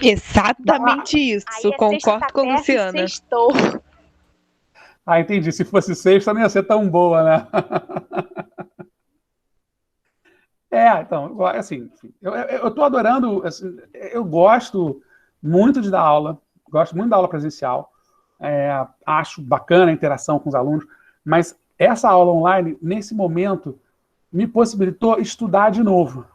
Exatamente isso. Concordo com a Luciana. Entendi. Se fosse sexta, não ia ser tão boa, né? Então, assim, eu tô adorando, assim, eu gosto muito de dar aula, gosto muito da aula presencial, acho bacana a interação com os alunos, mas essa aula online, nesse momento, me possibilitou estudar de novo.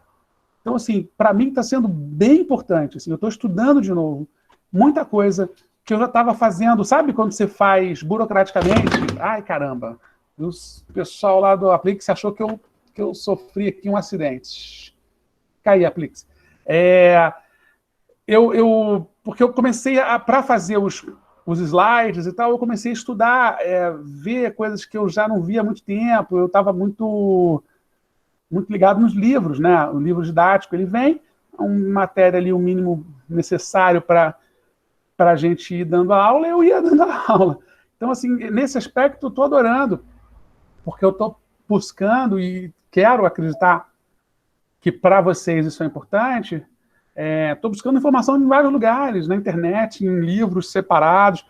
Então, assim, para mim está sendo bem importante, assim, eu estou estudando de novo, muita coisa que eu já estava fazendo, sabe quando você faz burocraticamente? Ai, caramba, o pessoal lá do Aplix achou que eu sofri aqui um acidente. Caí, Aplix. Porque eu comecei para fazer os slides e tal, eu comecei a estudar, ver coisas que eu já não via há muito tempo, eu estava muito ligado nos livros, né? O livro didático, ele vem, uma matéria ali, o mínimo necessário para a gente ir dando a aula, eu ia dando a aula. Então, assim, nesse aspecto, eu estou adorando, porque eu estou buscando e quero acreditar que para vocês isso é importante. Estou buscando informação em vários lugares, na internet, em livros separados,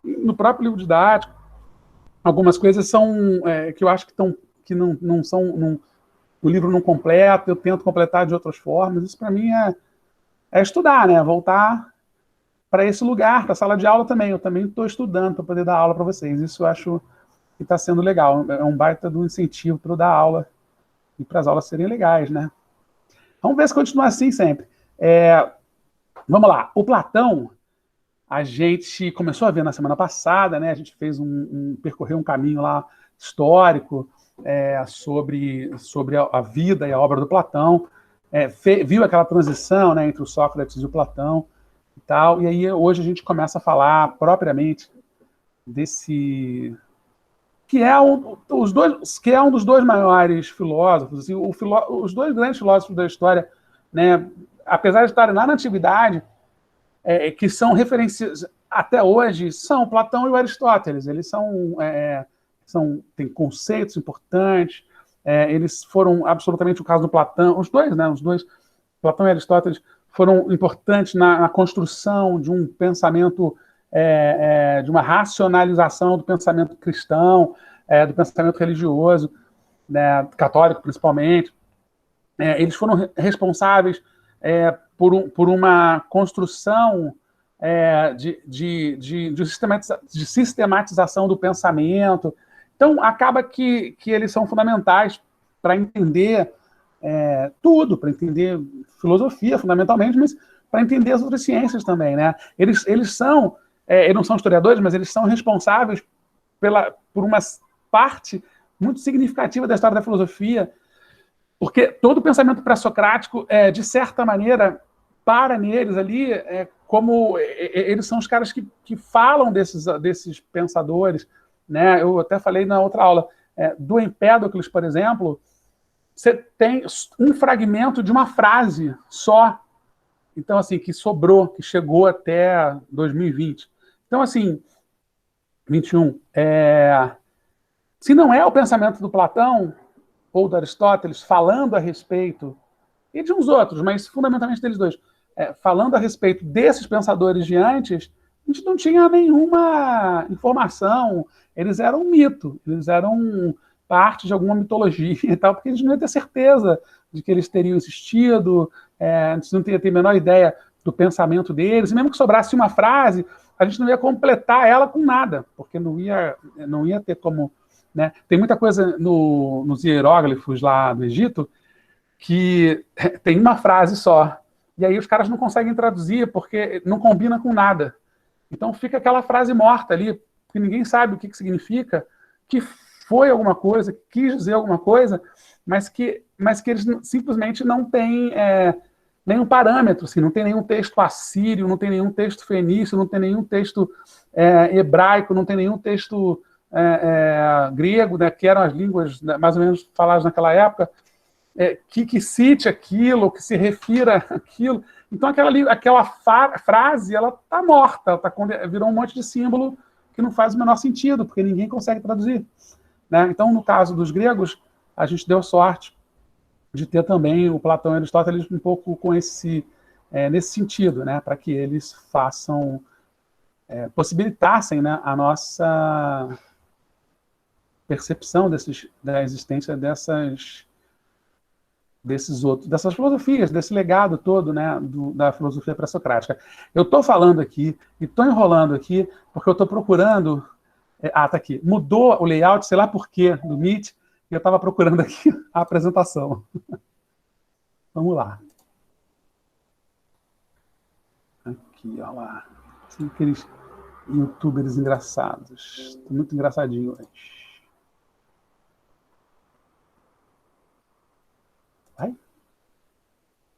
no próprio livro didático. Algumas coisas são que eu acho que não são... o livro não completa, eu tento completar de outras formas. Isso para mim é estudar, né? Voltar para esse lugar, para a sala de aula também. Eu também estou estudando para poder dar aula para vocês. Isso eu acho que está sendo legal. É um baita do incentivo para eu dar aula e para as aulas serem legais, né? Vamos ver se continua assim sempre. Vamos lá. O Platão, a gente começou a ver na semana passada, né? A gente fez percorreu um caminho lá histórico sobre a vida e a obra do Platão, viu aquela transição, né, entre o Sócrates e o Platão e tal, e aí hoje a gente começa a falar propriamente desse que é um dos dois maiores filósofos, assim, os dois grandes filósofos da história, né, apesar de estarem lá na antiguidade, que são referências até hoje, são Platão e o Aristóteles. Eles têm conceitos importantes, eles foram absolutamente, o caso do Platão, os dois, Platão e Aristóteles, foram importantes na construção de um pensamento, de uma racionalização do pensamento cristão, do pensamento religioso, né, católico principalmente. Eles foram responsáveis por uma construção de sistematização do pensamento. Então, acaba que eles são fundamentais para entender tudo, para entender filosofia, fundamentalmente, mas para entender as outras ciências também, né? Eles não são historiadores, mas eles são responsáveis por uma parte muito significativa da história da filosofia, porque todo o pensamento pré-socrático, de certa maneira, para neles ali, como eles são os caras que falam desses pensadores, né? Eu até falei na outra aula, do Empédocles, por exemplo, você tem um fragmento de uma frase só, então, assim, que sobrou, que chegou até 2020. Então, assim, 21, se não é o pensamento do Platão ou do Aristóteles falando a respeito, e de uns outros, mas fundamentalmente deles dois, falando a respeito desses pensadores de antes, a gente não tinha nenhuma informação, eles eram um mito, eles eram parte de alguma mitologia e tal, porque a gente não ia ter certeza de que eles teriam existido, a gente não ia ter a menor ideia do pensamento deles, e mesmo que sobrasse uma frase, a gente não ia completar ela com nada, porque não ia ter como... Né? Tem muita coisa nos hieróglifos lá do Egito que tem uma frase só, e aí os caras não conseguem traduzir porque não combina com nada. Então fica aquela frase morta ali, que ninguém sabe o que significa, que foi alguma coisa, que quis dizer alguma coisa, mas que eles simplesmente não têm nenhum parâmetro, assim, não tem nenhum texto assírio, não tem nenhum texto fenício, não tem nenhum texto hebraico, não tem nenhum texto grego, né, que eram as línguas, né, mais ou menos faladas naquela época, que cite aquilo, que se refira àquilo. Então aquela frase, ela está morta, virou um monte de símbolo que não faz o menor sentido, porque ninguém consegue traduzir. Né? Então, no caso dos gregos, a gente deu sorte de ter também o Platão e Aristóteles um pouco com esse nesse sentido, né, para que eles façam, possibilitassem, né, a nossa percepção da existência dessas filosofias, desse legado todo, né, da filosofia pré-socrática. Eu estou falando aqui e estou enrolando aqui porque eu estou procurando... tá aqui. Mudou o layout, sei lá por quê, do Meet, e eu estava procurando aqui a apresentação. Vamos lá. Aqui, olha lá. São aqueles youtubers engraçados. Estou muito engraçadinho hoje. Vai?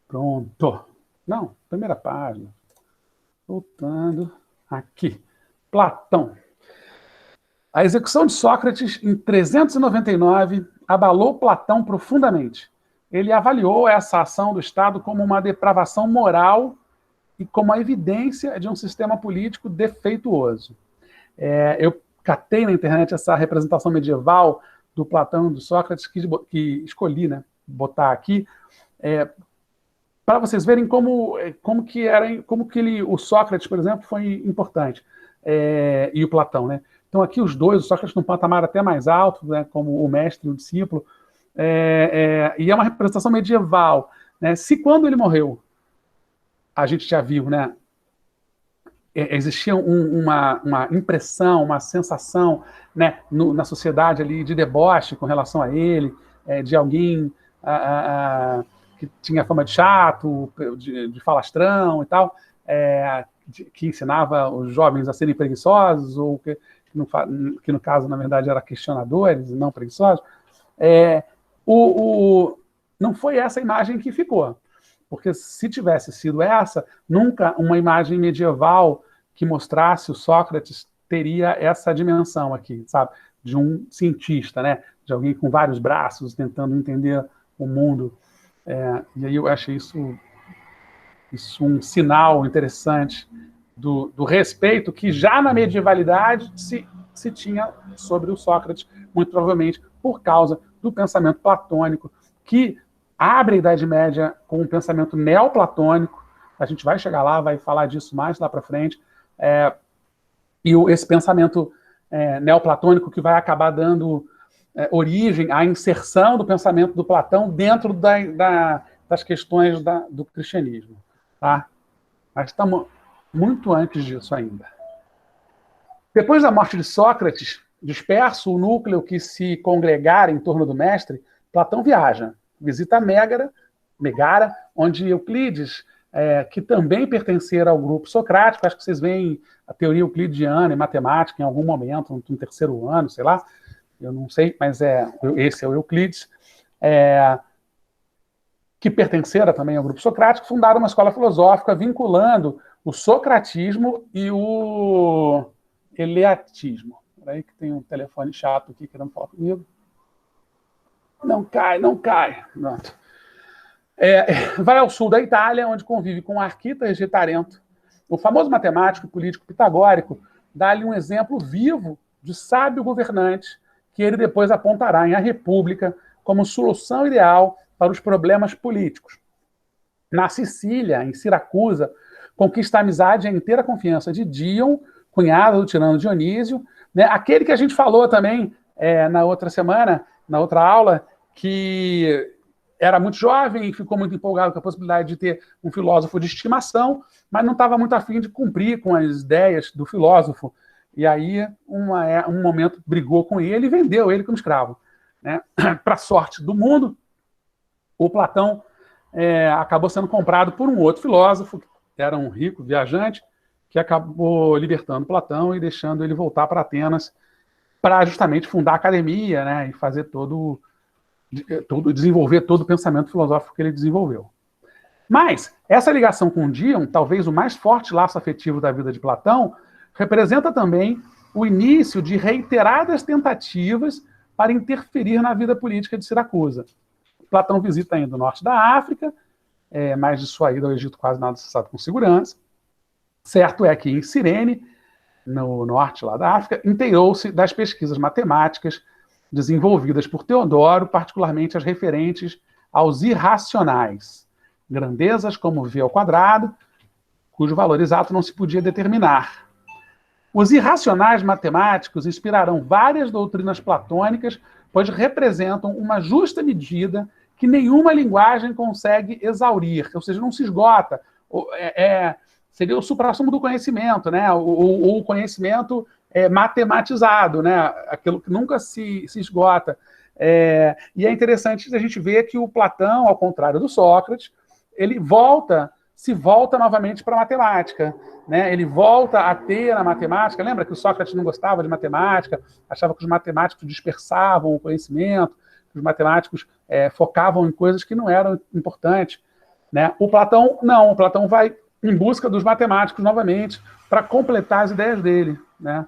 Pronto. Não, primeira página. Voltando. Aqui. Platão. A execução de Sócrates, em 399, abalou Platão profundamente. Ele avaliou essa ação do Estado como uma depravação moral e como a evidência de um sistema político defeituoso. Eu catei na internet essa representação medieval do Platão e do Sócrates, que escolhi, né, botar aqui, para vocês verem como que o Sócrates, por exemplo, foi importante, e o Platão, né? Então aqui os dois, o Sócrates num patamar até mais alto, né, como o mestre e o discípulo, e é uma representação medieval, né? Se quando ele morreu, a gente já viu, né, existia uma impressão, uma sensação, né, na sociedade ali de deboche com relação a ele, de alguém que tinha fama de chato, de falastrão e tal, que ensinava os jovens a serem preguiçosos, ou que no caso, na verdade, era questionadores e não preguiçosos. Não foi essa imagem que ficou. Porque se tivesse sido essa, nunca uma imagem medieval que mostrasse o Sócrates teria essa dimensão aqui, sabe? De um cientista, né? De alguém com vários braços tentando entender o mundo. E aí eu achei isso um sinal interessante do respeito que já na medievalidade se tinha sobre o Sócrates, muito provavelmente por causa do pensamento platônico, que abre a Idade Média com um pensamento neoplatônico. A gente vai chegar lá, vai falar disso mais lá para frente, e esse pensamento neoplatônico que vai acabar dando origem à inserção do pensamento do Platão dentro das questões do cristianismo. Tá? Mas estamos muito antes disso ainda. Depois da morte de Sócrates, disperso o núcleo que se congregara em torno do mestre, Platão viaja, visita Megara, onde Euclides, que também pertencia ao grupo socrático, acho que vocês veem a teoria euclidiana em matemática em algum momento, no terceiro ano, sei lá, eu não sei, mas esse é o Euclides, que pertencera também ao grupo socrático, fundaram uma escola filosófica vinculando o socratismo e o eleatismo. Peraí que tem um telefone chato aqui querendo falar comigo. Não cai. Pronto. Vai ao sul da Itália, onde convive com Arquitas de Tarento. O famoso matemático e político pitagórico dá-lhe um exemplo vivo de sábio governante que ele depois apontará em A República como solução ideal para os problemas políticos. Na Sicília, em Siracusa, conquista a amizade e a inteira confiança de Dion, cunhado do tirano Dionísio, né? Aquele que a gente falou também na outra semana, na outra aula, que era muito jovem e ficou muito empolgado com a possibilidade de ter um filósofo de estimação, mas não estava muito afim de cumprir com as ideias do filósofo. E aí, um momento, brigou com ele e vendeu ele como escravo. Né? Para sorte do mundo, o Platão acabou sendo comprado por um outro filósofo, que era um rico viajante, que acabou libertando Platão e deixando ele voltar para Atenas para justamente fundar a academia, né, e fazer desenvolver todo o pensamento filosófico que ele desenvolveu. Mas essa ligação com Dion, talvez o mais forte laço afetivo da vida de Platão, representa também o início de reiteradas tentativas para interferir na vida política de Siracusa. Platão visita ainda o norte da África, mas de sua ida ao Egito quase nada se sabe com segurança. Certo é que em Cirene, no norte lá da África, inteirou-se das pesquisas matemáticas desenvolvidas por Teodoro, particularmente as referentes aos irracionais. grandezas como v ao quadrado, cujo valor exato não se podia determinar. Os irracionais matemáticos inspirarão várias doutrinas platônicas, pois representam uma justa medida que nenhuma linguagem consegue exaurir, ou seja, não se esgota. Seria o suprassumo do conhecimento, né? O conhecimento matematizado, né? Aquilo que nunca se esgota. E é interessante a gente ver que o Platão, ao contrário do Sócrates, ele se volta novamente para a matemática, né? Ele volta a ter a matemática. Lembra que o Sócrates não gostava de matemática, achava que os matemáticos dispersavam o conhecimento, que os matemáticos focavam em coisas que não eram importantes, né? O Platão não, o Platão vai em busca dos matemáticos novamente para completar as ideias dele, né?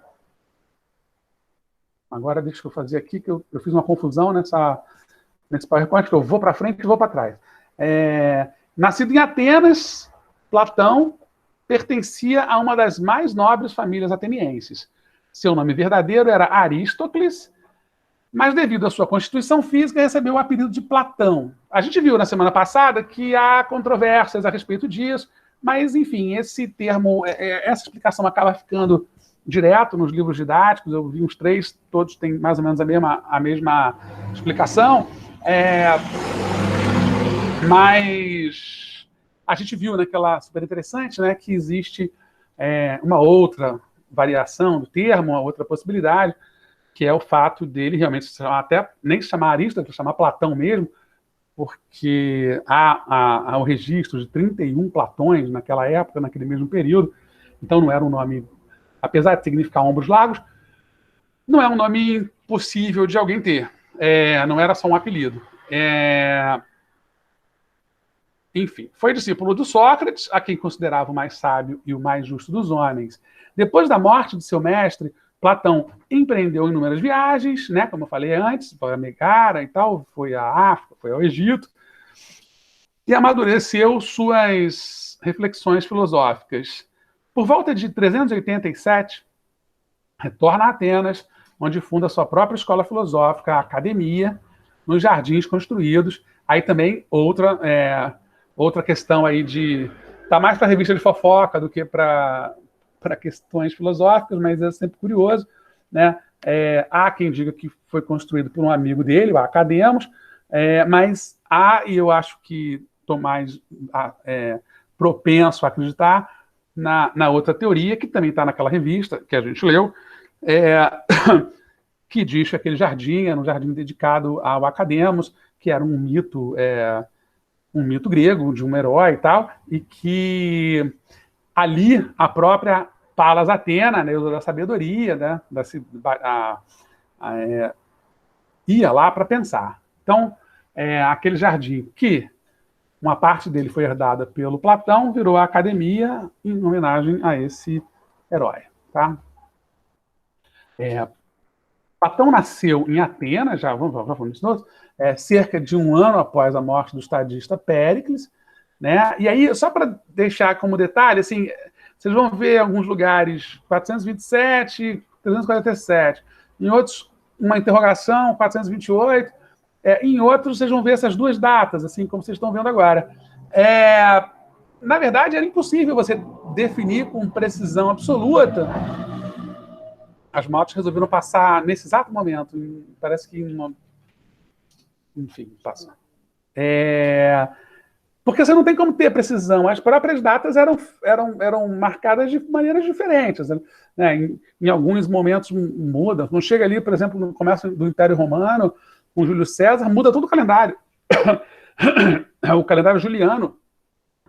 Agora deixa eu fazer aqui, que eu fiz uma confusão nesse PowerPoint, que eu vou para frente e vou para trás. Nascido em Atenas, Platão pertencia a uma das mais nobres famílias atenienses. Seu nome verdadeiro era Aristócles, mas devido à sua constituição física, recebeu o apelido de Platão. A gente viu na semana passada que há controvérsias a respeito disso, mas, enfim, esse termo, essa explicação acaba ficando direto nos livros didáticos. Eu vi uns 3, todos têm mais ou menos a mesma explicação. Mas a gente viu naquela super interessante, né, que existe uma outra variação do termo, uma outra possibilidade, que é o fato dele realmente se chamar, até nem se chamar Aristóteles, chamar Platão mesmo, porque há o registro de 31 Platões naquela época, naquele mesmo período. Então não era um nome, apesar de significar ombros largos, não é um nome impossível de alguém ter. Não era só um apelido. Enfim, foi discípulo do Sócrates, a quem considerava o mais sábio e o mais justo dos homens. Depois da morte de seu mestre, Platão empreendeu inúmeras viagens, né, como eu falei antes, foi a Megara e tal, foi à África, foi ao Egito, e amadureceu suas reflexões filosóficas. Por volta de 387, retorna a Atenas, onde funda sua própria escola filosófica, a Academia, nos jardins construídos. Aí também outra questão aí tá mais para revista de fofoca do que para questões filosóficas, mas é sempre curioso, né? Há quem diga que foi construído por um amigo dele, o Academos, mas e eu acho que estou mais propenso a acreditar na outra teoria, que também está naquela revista que a gente leu, que diz que aquele jardim era um jardim dedicado ao Academos, que era um mito grego, de um herói e tal, e que ali a própria Palas Atena, né, da sabedoria, né, ia lá para pensar. Então, aquele jardim que uma parte dele foi herdada pelo Platão, virou a Academia em homenagem a esse herói. Tá? Platão nasceu em Atenas, já vamos falar disso, cerca de um ano após a morte do estadista Péricles, né? E aí, só para deixar como detalhe, assim, vocês vão ver em alguns lugares 427, 347, em outros uma interrogação, 428, em outros vocês vão ver essas duas datas, assim como vocês estão vendo agora. Na verdade, era impossível você definir com precisão absoluta. As motos resolveram passar nesse exato momento. Parece que enfim, passa. Porque você não tem como ter precisão. As próprias datas eram marcadas de maneiras diferentes. Né? Em alguns momentos muda. Não chega ali, por exemplo, no começo do Império Romano, com Júlio César, muda todo o calendário. O calendário juliano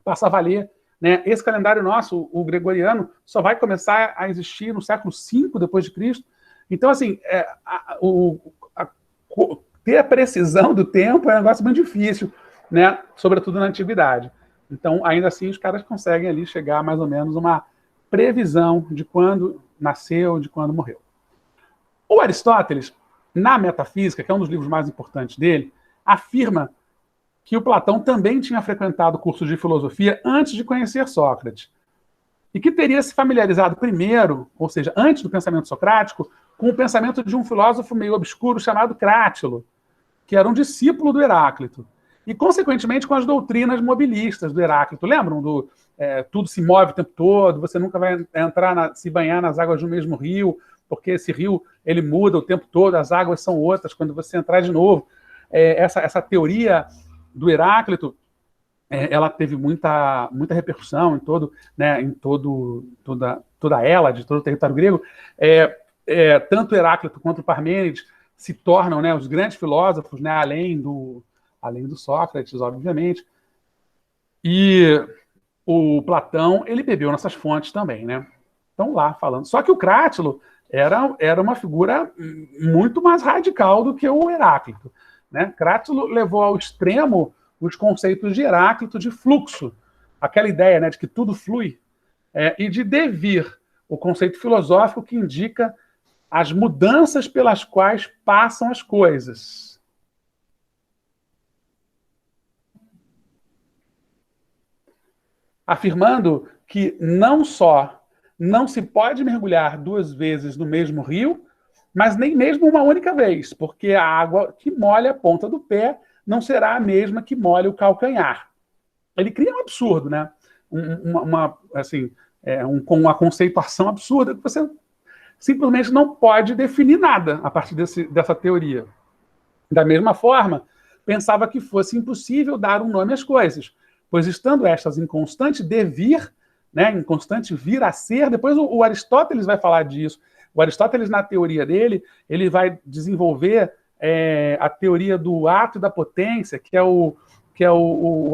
passa a valer. Né? Esse calendário nosso, o gregoriano, só vai começar a existir no século V depois de Cristo. Então, assim, ter a precisão do tempo é um negócio muito difícil, né? Sobretudo na antiguidade. Então, ainda assim, os caras conseguem ali chegar a mais ou menos uma previsão de quando nasceu, de quando morreu. O Aristóteles, na Metafísica, que é um dos livros mais importantes dele, afirma que o Platão também tinha frequentado cursos de filosofia antes de conhecer Sócrates, e que teria se familiarizado primeiro, ou seja, antes do pensamento socrático, com o pensamento de um filósofo meio obscuro chamado Crátilo, que era um discípulo do Heráclito. e, consequentemente, com as doutrinas mobilistas do Heráclito. Lembram do tudo se move o tempo todo, você nunca vai se banhar nas águas do mesmo rio, porque esse rio ele muda o tempo todo, as águas são outras quando você entrar de novo. Essa teoria do Heráclito, ela teve muita repercussão em toda a Hélade, todo o território grego. Tanto Heráclito quanto Parmênides se tornam, né, os grandes filósofos, né, além do Sócrates, obviamente. E o Platão, ele bebeu nessas fontes também, né? Estão lá falando. Só que o Crátilo era uma figura muito mais radical do que o Heráclito, né? Crátilo levou ao extremo os conceitos de Heráclito de fluxo, aquela ideia, né, de que tudo flui, e de devir, o conceito filosófico que indica as mudanças pelas quais passam as coisas. Afirmando que não só não se pode mergulhar 2 vezes no mesmo rio, mas nem mesmo uma única vez, porque a água que molha a ponta do pé não será a mesma que molha o calcanhar. Ele cria um absurdo, né? Com uma conceituação absurda que você simplesmente não pode definir nada a partir dessa teoria. Da mesma forma, pensava que fosse impossível dar um nome às coisas, pois estando estas em constante devir, né, em constante vir a ser, depois o Aristóteles vai falar disso. O Aristóteles, na teoria dele, ele vai desenvolver a teoria do ato e da potência, que é o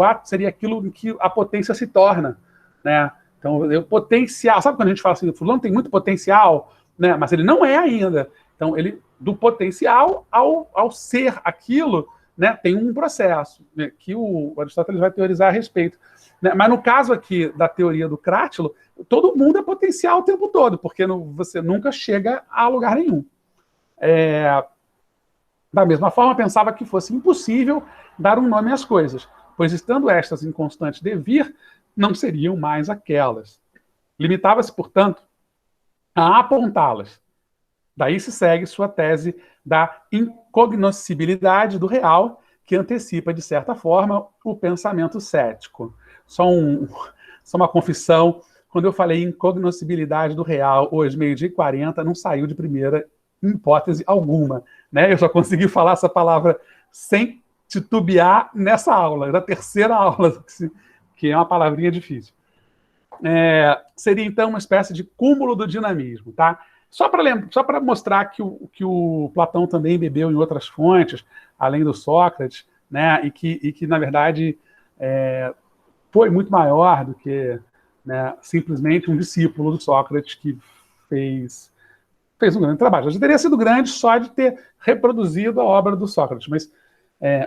ato seria aquilo em que a potência se torna, né? Então, o potencial, sabe quando a gente fala assim, o fulano tem muito potencial, né? Mas ele não é ainda. Então, ele do potencial ao ser aquilo, né, tem um processo, né, que o Aristóteles vai teorizar a respeito. Né? Mas no caso aqui da teoria do Crátilo, todo mundo é potencial o tempo todo, porque você nunca chega a lugar nenhum. Da mesma forma, pensava que fosse impossível dar um nome às coisas, pois estando estas em constante devir, não seriam mais aquelas. Limitava-se, portanto, a apontá-las. Daí se segue sua tese da incognoscibilidade do real, que antecipa, de certa forma, o pensamento cético. Só uma confissão, quando eu falei incognoscibilidade do real, hoje, 12h40, não saiu de primeira hipótese alguma. Né? Eu só consegui falar essa palavra sem titubear nessa aula, na terceira aula, que é uma palavrinha difícil. Seria, então, uma espécie de cúmulo do dinamismo. Tá? Só para mostrar que o Platão também bebeu em outras fontes, além do Sócrates, né? e que na verdade, foi muito maior do que, né, simplesmente um discípulo do Sócrates que fez um grande trabalho. Já teria sido grande só de ter reproduzido a obra do Sócrates, mas,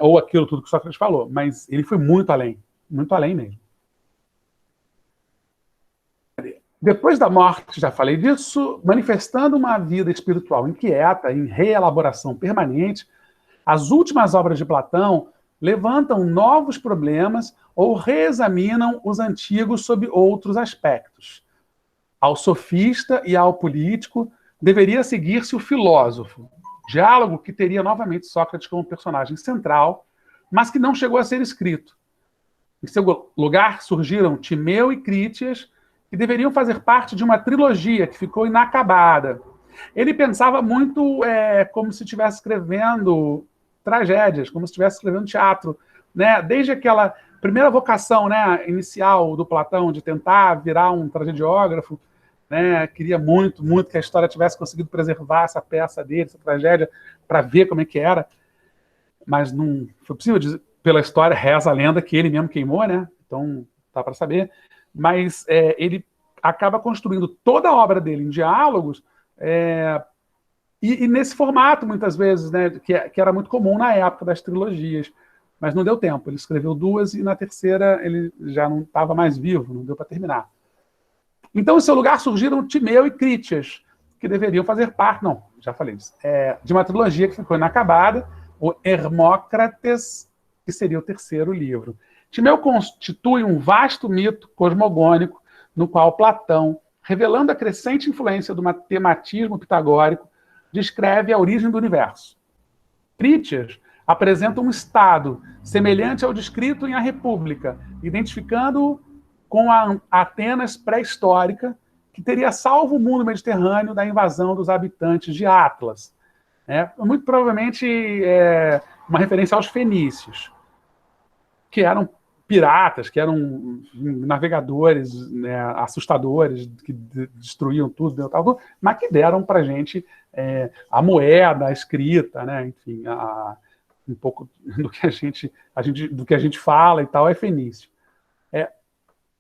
ou aquilo tudo que o Sócrates falou, mas ele foi muito além mesmo. Depois da morte, já falei disso, manifestando uma vida espiritual inquieta, em reelaboração permanente, as últimas obras de Platão levantam novos problemas ou reexaminam os antigos sob outros aspectos. Ao sofista e ao político deveria seguir-se o filósofo, diálogo que teria novamente Sócrates como personagem central, mas que não chegou a ser escrito. Em seu lugar surgiram Timeu e Crítias, que deveriam fazer parte de uma trilogia que ficou inacabada. Ele pensava muito como se estivesse escrevendo tragédias, como se estivesse escrevendo teatro, né? Desde aquela primeira vocação, né, inicial do Platão de tentar virar um tragediógrafo, né? Queria muito, muito que a história tivesse conseguido preservar essa peça dele, essa tragédia, para ver como é que era, mas não foi possível. Pela história, reza a lenda que ele mesmo queimou, né? Então, dá para saber. Mas ele acaba construindo toda a obra dele em diálogos, e nesse formato, muitas vezes, né, que era muito comum na época das trilogias. Mas não deu tempo. Ele escreveu 2 e na terceira ele já não estava mais vivo, não deu para terminar. Então, em seu lugar, surgiram Timeu e Crítias, que deveriam fazer parte, não, já falei disso, de uma trilogia que ficou inacabada, o Hermócrates, que seria o terceiro livro. Timeu constitui um vasto mito cosmogônico no qual Platão, revelando a crescente influência do matematismo pitagórico, descreve a origem do universo. Crítias apresenta um Estado semelhante ao descrito em A República, identificando-o com a Atenas pré-histórica, que teria salvo o mundo mediterrâneo da invasão dos habitantes de Atlas. Muito provavelmente uma referência aos fenícios, que eram piratas, que eram navegadores, né, assustadores, que destruíam tudo, mas que deram para a gente a moeda, a escrita, né, enfim, um pouco do que a gente fala e tal, é fenício.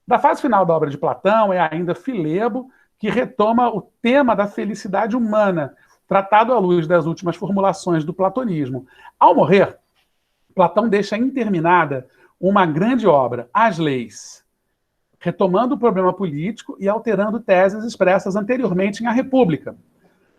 Da fase final da obra de Platão é ainda Filebo, que retoma o tema da felicidade humana, tratado à luz das últimas formulações do platonismo. Ao morrer, Platão deixa interminada uma grande obra, As Leis, retomando o problema político e alterando teses expressas anteriormente em A República.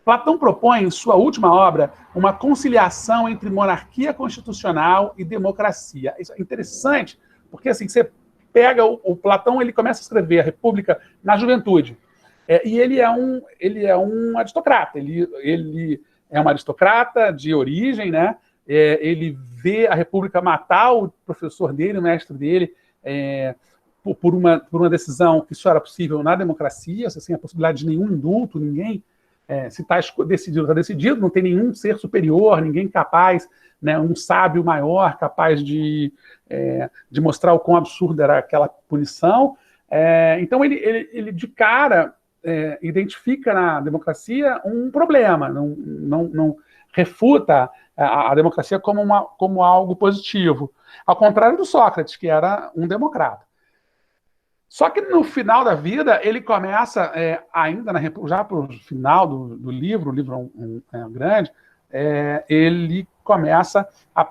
Platão propõe, em sua última obra, uma conciliação entre monarquia constitucional e democracia. Isso é interessante, porque assim, você pega o Platão, ele começa a escrever A República na juventude. E ele é um aristocrata. Ele é um aristocrata de origem, né? Ele vê a República matar o professor dele, o mestre dele, por uma decisão que só era possível na democracia, sem a possibilidade de nenhum indulto, ninguém, se está decidido, está decidido, não tem nenhum ser superior, ninguém capaz, né, um sábio maior capaz de mostrar o quão absurda era aquela punição. Então ele de cara identifica na democracia um problema, não refuta a democracia como algo positivo, ao contrário do Sócrates, que era um democrata. Só que no final da vida, ele começa, ainda já para o final do livro, o livro é grande, ele começa a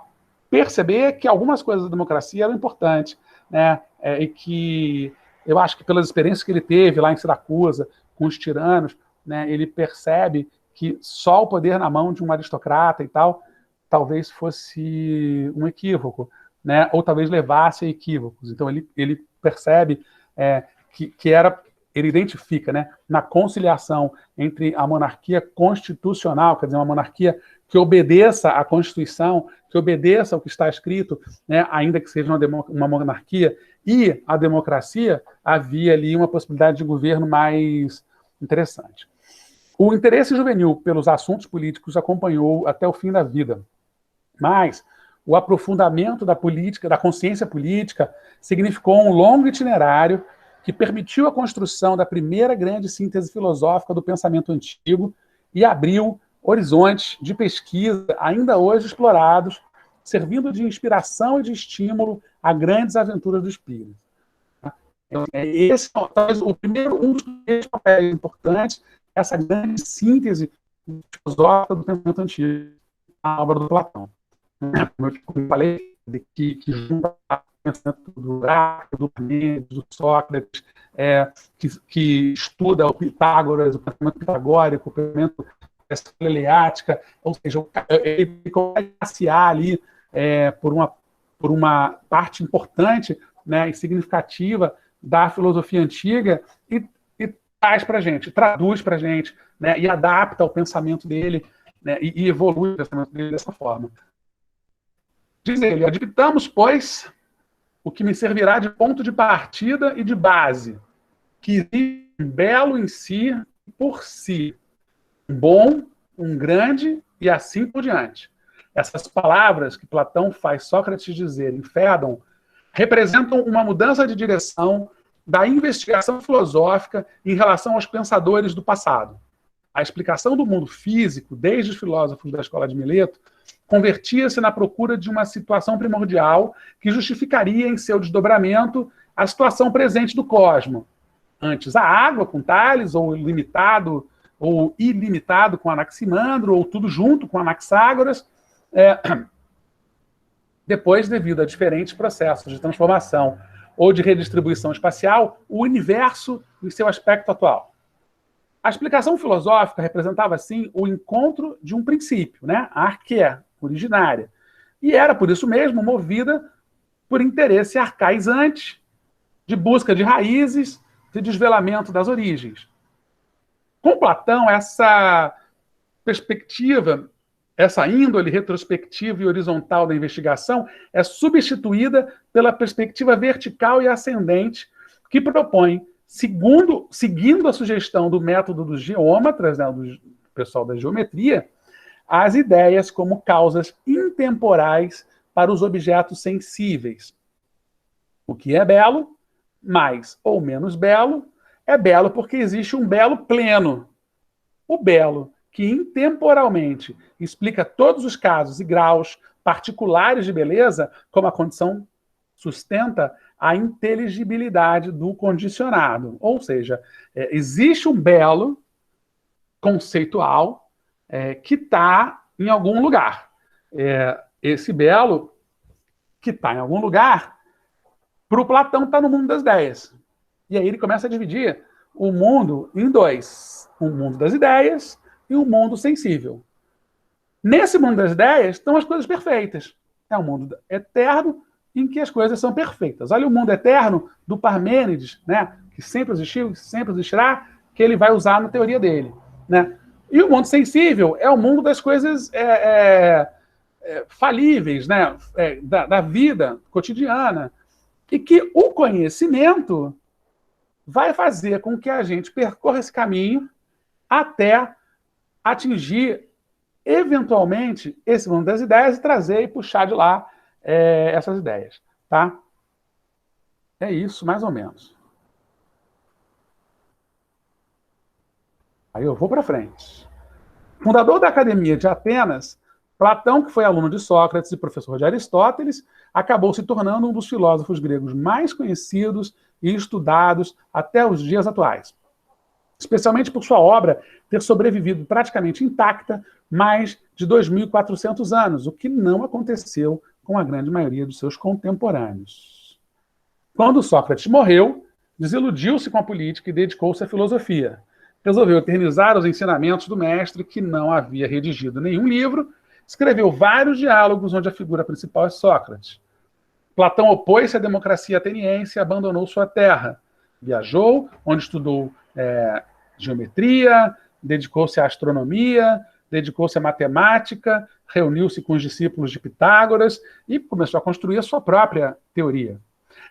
perceber que algumas coisas da democracia eram importantes, né? E que eu acho que pelas experiências que ele teve lá em Siracusa, com os tiranos, né, ele percebe que só o poder na mão de um aristocrata e tal, talvez fosse um equívoco, né? Ou talvez levasse a equívocos. Então ele percebe ele identifica, né, na conciliação entre a monarquia constitucional, quer dizer, uma monarquia que obedeça à Constituição, que obedeça ao que está escrito, né, ainda que seja uma monarquia, e a democracia, havia ali uma possibilidade de governo mais interessante. O interesse juvenil pelos assuntos políticos acompanhou até o fim da vida, mas o aprofundamento da política, da consciência política, significou um longo itinerário que permitiu a construção da primeira grande síntese filosófica do pensamento antigo e abriu horizontes de pesquisa ainda hoje explorados, servindo de inspiração e de estímulo a grandes aventuras do espírito. Então, esse é talvez um dos primeiros papéis importantes, essa grande síntese filosófica do pensamento antigo, a obra do Platão. Como eu falei, que junta o pensamento do Heráclito, do Parmênides, do Sócrates, que estuda o Pitágoras, o pensamento pitagórico, o pensamento da escola eleática, ou seja, ele consegue passear ali por uma parte importante, né, e significativa da filosofia antiga e traz para a gente, traduz para a gente, né, e adapta o pensamento dele, né, e evolui o pensamento dele dessa forma. Diz ele: admitamos, pois, o que me servirá de ponto de partida e de base, que existe um belo em si, por si, um bom, um grande e assim por diante. Essas palavras que Platão faz Sócrates dizer em Fédon representam uma mudança de direção da investigação filosófica em relação aos pensadores do passado. A explicação do mundo físico, desde os filósofos da escola de Mileto, convertia-se na procura de uma situação primordial que justificaria em seu desdobramento a situação presente do cosmos. Antes, a água com Tales, ou limitado ou ilimitado com Anaximandro, ou tudo junto com Anaxágoras, depois, devido a diferentes processos de transformação ou de redistribuição espacial, o universo em seu aspecto atual. A explicação filosófica representava, assim, o encontro de um princípio, né? A arqué, originária, e era, por isso mesmo, movida por interesse arcaizante, de busca de raízes, de desvelamento das origens. Com Platão, essa perspectiva essa índole retrospectiva e horizontal da investigação é substituída pela perspectiva vertical e ascendente, que propõe, seguindo a sugestão do método dos geômetras, né, do pessoal da geometria, as ideias como causas intemporais para os objetos sensíveis. O que é belo, mais ou menos belo, é belo porque existe um belo pleno. O belo, que intemporalmente explica todos os casos e graus particulares de beleza, como a condição sustenta a inteligibilidade do condicionado. Ou seja, existe um belo conceitual que está em algum lugar. Esse belo que está em algum lugar, para o Platão está no mundo das ideias. E aí ele começa a dividir o mundo em dois. Um mundo das ideias e um mundo sensível. Nesse mundo das ideias estão as coisas perfeitas. É um mundo eterno em que as coisas são perfeitas. Olha o mundo eterno do Parmênides, né, que sempre existiu, sempre existirá, que ele vai usar na teoria dele. Né? E o mundo sensível é o mundo das coisas falíveis, né, da vida cotidiana. E que o conhecimento vai fazer com que a gente percorra esse caminho até atingir, eventualmente, esse mundo das ideias e trazer e puxar de lá essas ideias. Tá? É isso, mais ou menos. Aí eu vou para frente. Fundador da Academia de Atenas, Platão, que foi aluno de Sócrates e professor de Aristóteles, acabou se tornando um dos filósofos gregos mais conhecidos e estudados até os dias atuais. Especialmente por sua obra ter sobrevivido praticamente intacta mais de 2.400 anos, o que não aconteceu com a grande maioria dos seus contemporâneos. Quando Sócrates morreu, desiludiu-se com a política e dedicou-se à filosofia. Resolveu eternizar os ensinamentos do mestre, que não havia redigido nenhum livro, escreveu vários diálogos onde a figura principal é Sócrates. Platão opôs-se à democracia ateniense e abandonou sua terra. Viajou, onde estudou geometria, dedicou-se à astronomia, dedicou-se à matemática, reuniu-se com os discípulos de Pitágoras e começou a construir a sua própria teoria.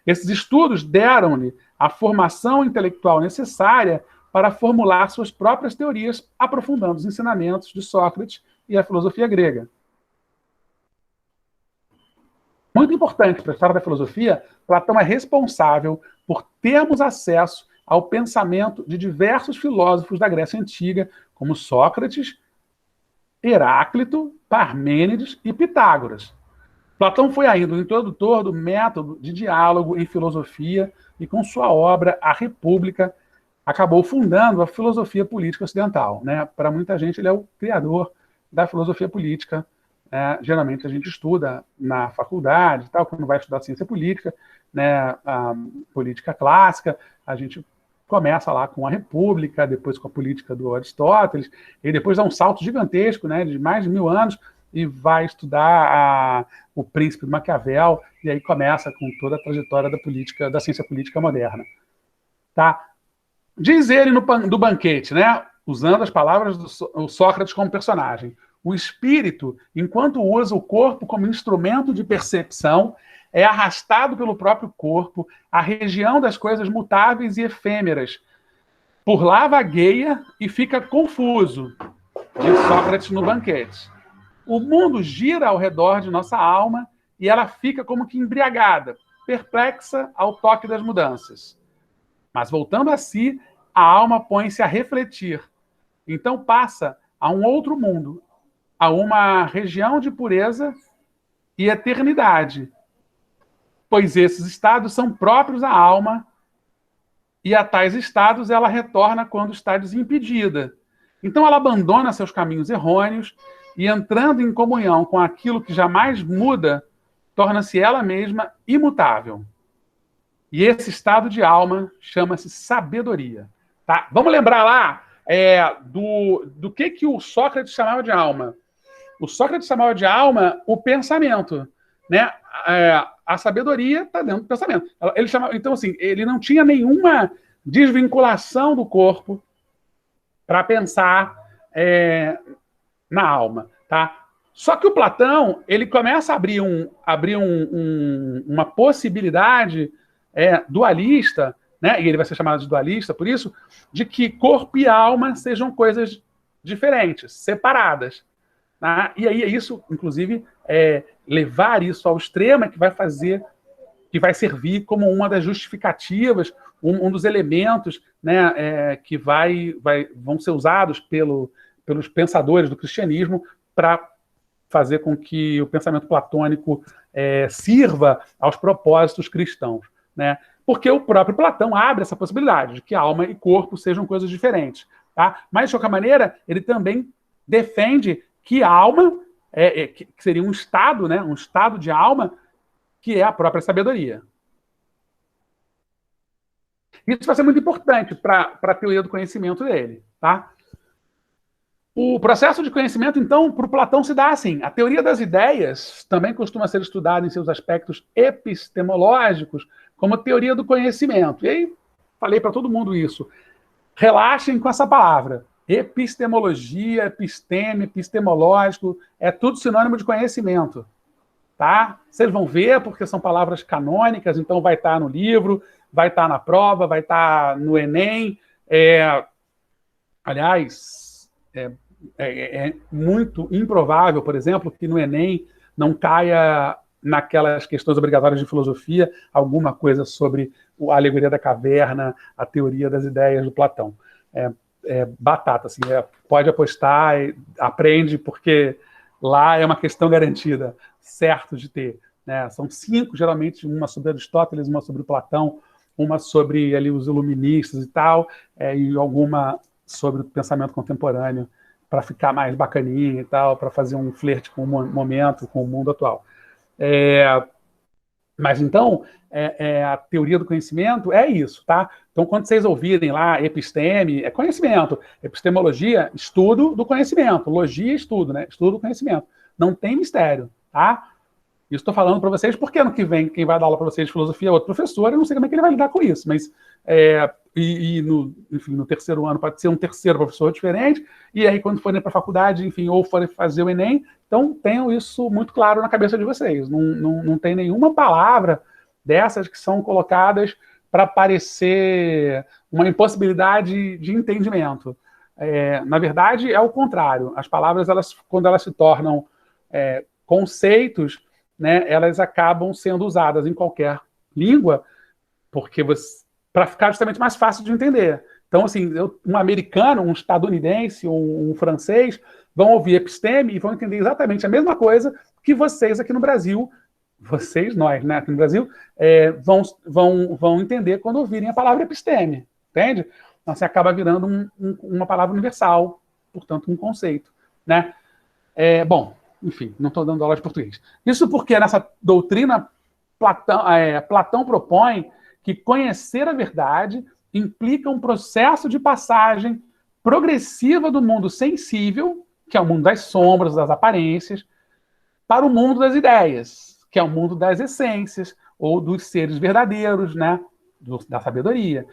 Esses estudos deram-lhe a formação intelectual necessária para formular suas próprias teorias, aprofundando os ensinamentos de Sócrates e a filosofia grega. Muito importante para a história da filosofia, Platão é responsável por termos acesso ao pensamento de diversos filósofos da Grécia Antiga, como Sócrates, Heráclito, Parmênides e Pitágoras. Platão foi ainda o introdutor do método de diálogo em filosofia e, com sua obra A República, acabou fundando a filosofia política ocidental. Né? Para muita gente, ele é o criador da filosofia política. Geralmente a gente estuda na faculdade, tal, quando vai estudar ciência política, né, a política clássica, a gente começa lá com a República, depois com a política do Aristóteles, e depois dá um salto gigantesco, né, de mais de 1000 anos, e vai estudar o Príncipe de Maquiavel, e aí começa com toda a trajetória da política, da ciência política moderna. Tá? Diz ele do banquete, né, usando as palavras do Sócrates como personagem: o espírito, enquanto usa o corpo como instrumento de percepção, é arrastado pelo próprio corpo à região das coisas mutáveis e efêmeras. Por lá vagueia e fica confuso, diz Sócrates no banquete. O mundo gira ao redor de nossa alma e ela fica como que embriagada, perplexa ao toque das mudanças. Mas voltando a si, a alma põe-se a refletir. Então passa a um outro mundo, a uma região de pureza e eternidade, pois esses estados são próprios à alma, e a tais estados ela retorna quando está desimpedida. Então ela abandona seus caminhos errôneos e, entrando em comunhão com aquilo que jamais muda, torna-se ela mesma imutável. E esse estado de alma chama-se sabedoria. Tá? Vamos lembrar lá do que o Sócrates chamava de alma. O Sócrates chamava de alma o pensamento, né? A sabedoria está dentro do pensamento. Ele chamava, então, assim, ele não tinha nenhuma desvinculação do corpo para pensar na alma, tá? Só que o Platão, ele começa a abrir, uma possibilidade dualista, né? E ele vai ser chamado de dualista por isso, de que corpo e alma sejam coisas diferentes, separadas. Tá? E aí isso, inclusive, levar isso ao extremo é que vai fazer, que vai servir como uma das justificativas, um dos elementos, né, que vão ser usados pelos pensadores do cristianismo para fazer com que o pensamento platônico sirva aos propósitos cristãos, né? Porque o próprio Platão abre essa possibilidade de que alma e corpo sejam coisas diferentes. Tá? Mas, de qualquer maneira, ele também defende que alma que seria um estado, né, um estado de alma, que é a própria sabedoria. Isso vai ser muito importante para a teoria do conhecimento dele. Tá? O processo de conhecimento, então, para o Platão se dá assim. A teoria das ideias também costuma ser estudada em seus aspectos epistemológicos como teoria do conhecimento. E aí, falei para todo mundo isso. Relaxem com essa palavra. Epistemologia, episteme, epistemológico, é tudo sinônimo de conhecimento. Tá? Vocês vão ver, porque são palavras canônicas, então vai estar no livro, vai estar na prova, vai estar no Enem. Aliás, é muito improvável, por exemplo, que no Enem não caia naquelas questões obrigatórias de filosofia alguma coisa sobre a alegoria da caverna, a teoria das ideias do Platão. Batata, assim, pode apostar, aprende, porque lá é uma questão garantida, certo de ter. Né? São 5, geralmente, uma sobre Aristóteles, uma sobre Platão, uma sobre ali, os iluministas e tal, e alguma sobre o pensamento contemporâneo, para ficar mais bacaninha e tal, para fazer um flerte com o momento, com o mundo atual. Mas então, a teoria do conhecimento é isso, tá? Então, quando vocês ouvirem lá episteme, é conhecimento. Epistemologia, estudo do conhecimento. Logia, estudo, né? Estudo do conhecimento. Não tem mistério, tá? Isso estou falando para vocês porque ano que vem quem vai dar aula para vocês de filosofia é outro professor, eu não sei como é que ele vai lidar com isso, mas enfim, no terceiro ano pode ser um terceiro professor diferente, e aí quando forem para a faculdade, enfim, ou forem fazer o Enem, então tenham isso muito claro na cabeça de vocês. Não tem nenhuma palavra dessas que são colocadas para parecer uma impossibilidade de entendimento. Na verdade, é o contrário. As palavras, quando elas se tornam conceitos, né, elas acabam sendo usadas em qualquer língua, porque para ficar justamente mais fácil de entender. Então, assim, um americano, um estadunidense, um francês, vão ouvir episteme e vão entender exatamente a mesma coisa que vocês aqui no Brasil, nós, né, aqui no Brasil, vão entender quando ouvirem a palavra episteme, entende? Então, você acaba virando uma palavra universal, portanto, um conceito, né? Bom, enfim, não estou dando aula de português. Isso porque nessa doutrina Platão propõe que conhecer a verdade implica um processo de passagem progressiva do mundo sensível, que é o mundo das sombras, das aparências, para o mundo das ideias, que é o mundo das essências, ou dos seres verdadeiros, né? Da sabedoria.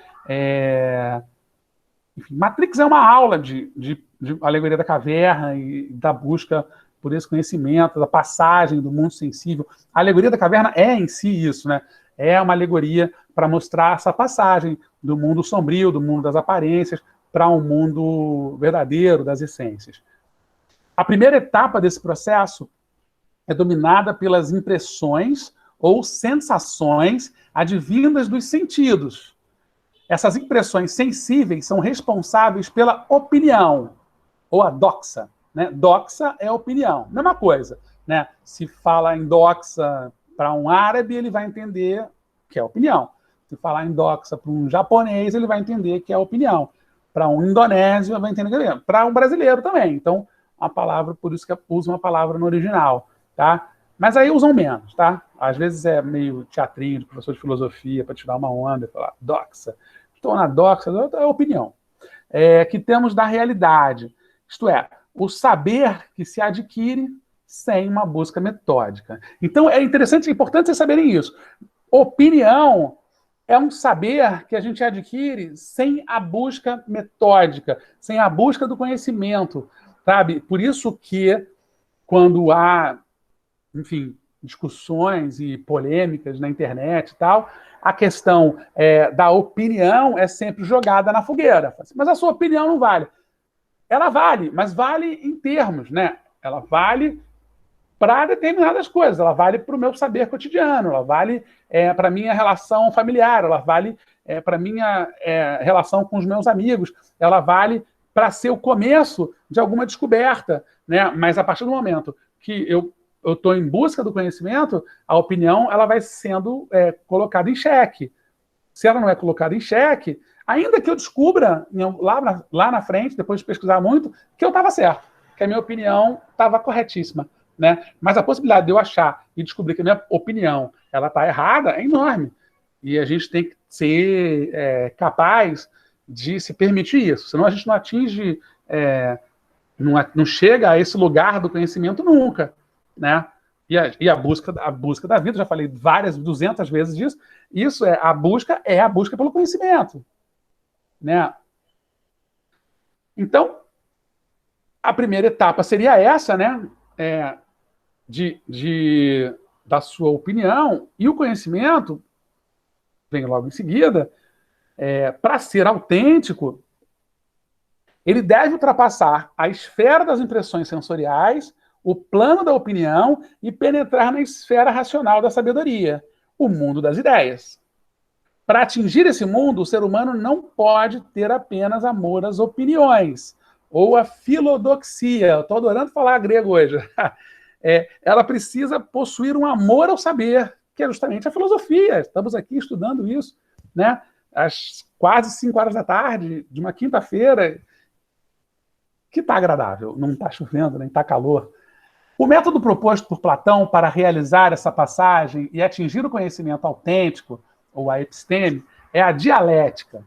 Enfim, Matrix é uma aula de alegoria da caverna e da busca por esse conhecimento, da passagem do mundo sensível. A alegoria da caverna é em si isso, né? É uma alegoria para mostrar essa passagem do mundo sombrio, do mundo das aparências, para um mundo verdadeiro, das essências. A primeira etapa desse processo é dominada pelas impressões ou sensações advindas dos sentidos. Essas impressões sensíveis são responsáveis pela opinião, ou a doxa. Né? Doxa é opinião, mesma coisa. Né? Se fala em doxa para um árabe, ele vai entender que é opinião. Se falar em doxa para um japonês, ele vai entender que é opinião. Para um indonésio, ele vai entender que é. Para um brasileiro também. Então, a palavra, por isso que usa uma palavra no original. Tá? Mas aí usam menos. Tá? Às vezes é meio teatrinho de professor de filosofia para tirar uma onda e falar doxa. Estou na doxa, é opinião. Que temos da realidade. Isto é, o saber que se adquire sem uma busca metódica. Então, é interessante, é importante vocês saberem isso. Opinião é um saber que a gente adquire sem a busca metódica, sem a busca do conhecimento, sabe? Por isso que quando há, enfim, discussões e polêmicas na internet e tal, a questão da opinião é sempre jogada na fogueira. Mas a sua opinião não vale. Ela vale, mas vale em termos, né? Ela vale para determinadas coisas, ela vale para o meu saber cotidiano, ela vale para a minha relação familiar, ela vale para a minha relação com os meus amigos, ela vale para ser o começo de alguma descoberta, né? Mas a partir do momento que eu estou em busca do conhecimento, a opinião ela vai sendo colocada em xeque. Se ela não é colocada em xeque, ainda que eu descubra lá na frente, depois de pesquisar muito, que eu estava certo, que a minha opinião estava corretíssima. Né? Mas a possibilidade de eu achar e descobrir que a minha opinião ela está errada é enorme. E a gente tem que ser capaz de se permitir isso. Senão a gente não atinge, não chega a esse lugar do conhecimento nunca. Né? E a busca da vida, já falei 200 vezes disso, isso a busca pelo conhecimento. Né? Então, a primeira etapa seria essa, né? Da sua opinião, e o conhecimento vem logo em seguida. Para ser autêntico, ele deve ultrapassar a esfera das impressões sensoriais, o plano da opinião e penetrar na esfera racional da sabedoria, o mundo das ideias. Para atingir esse mundo, o ser humano não pode ter apenas amor às opiniões, ou a filodoxia. Eu estou adorando falar grego hoje. Ela precisa possuir um amor ao saber, que é justamente a filosofia. Estamos aqui estudando isso, né? Às quase 5 horas da tarde, de uma quinta-feira, que está agradável, não está chovendo, nem está calor. O método proposto por Platão para realizar essa passagem e atingir o conhecimento autêntico, ou a episteme, é a dialética,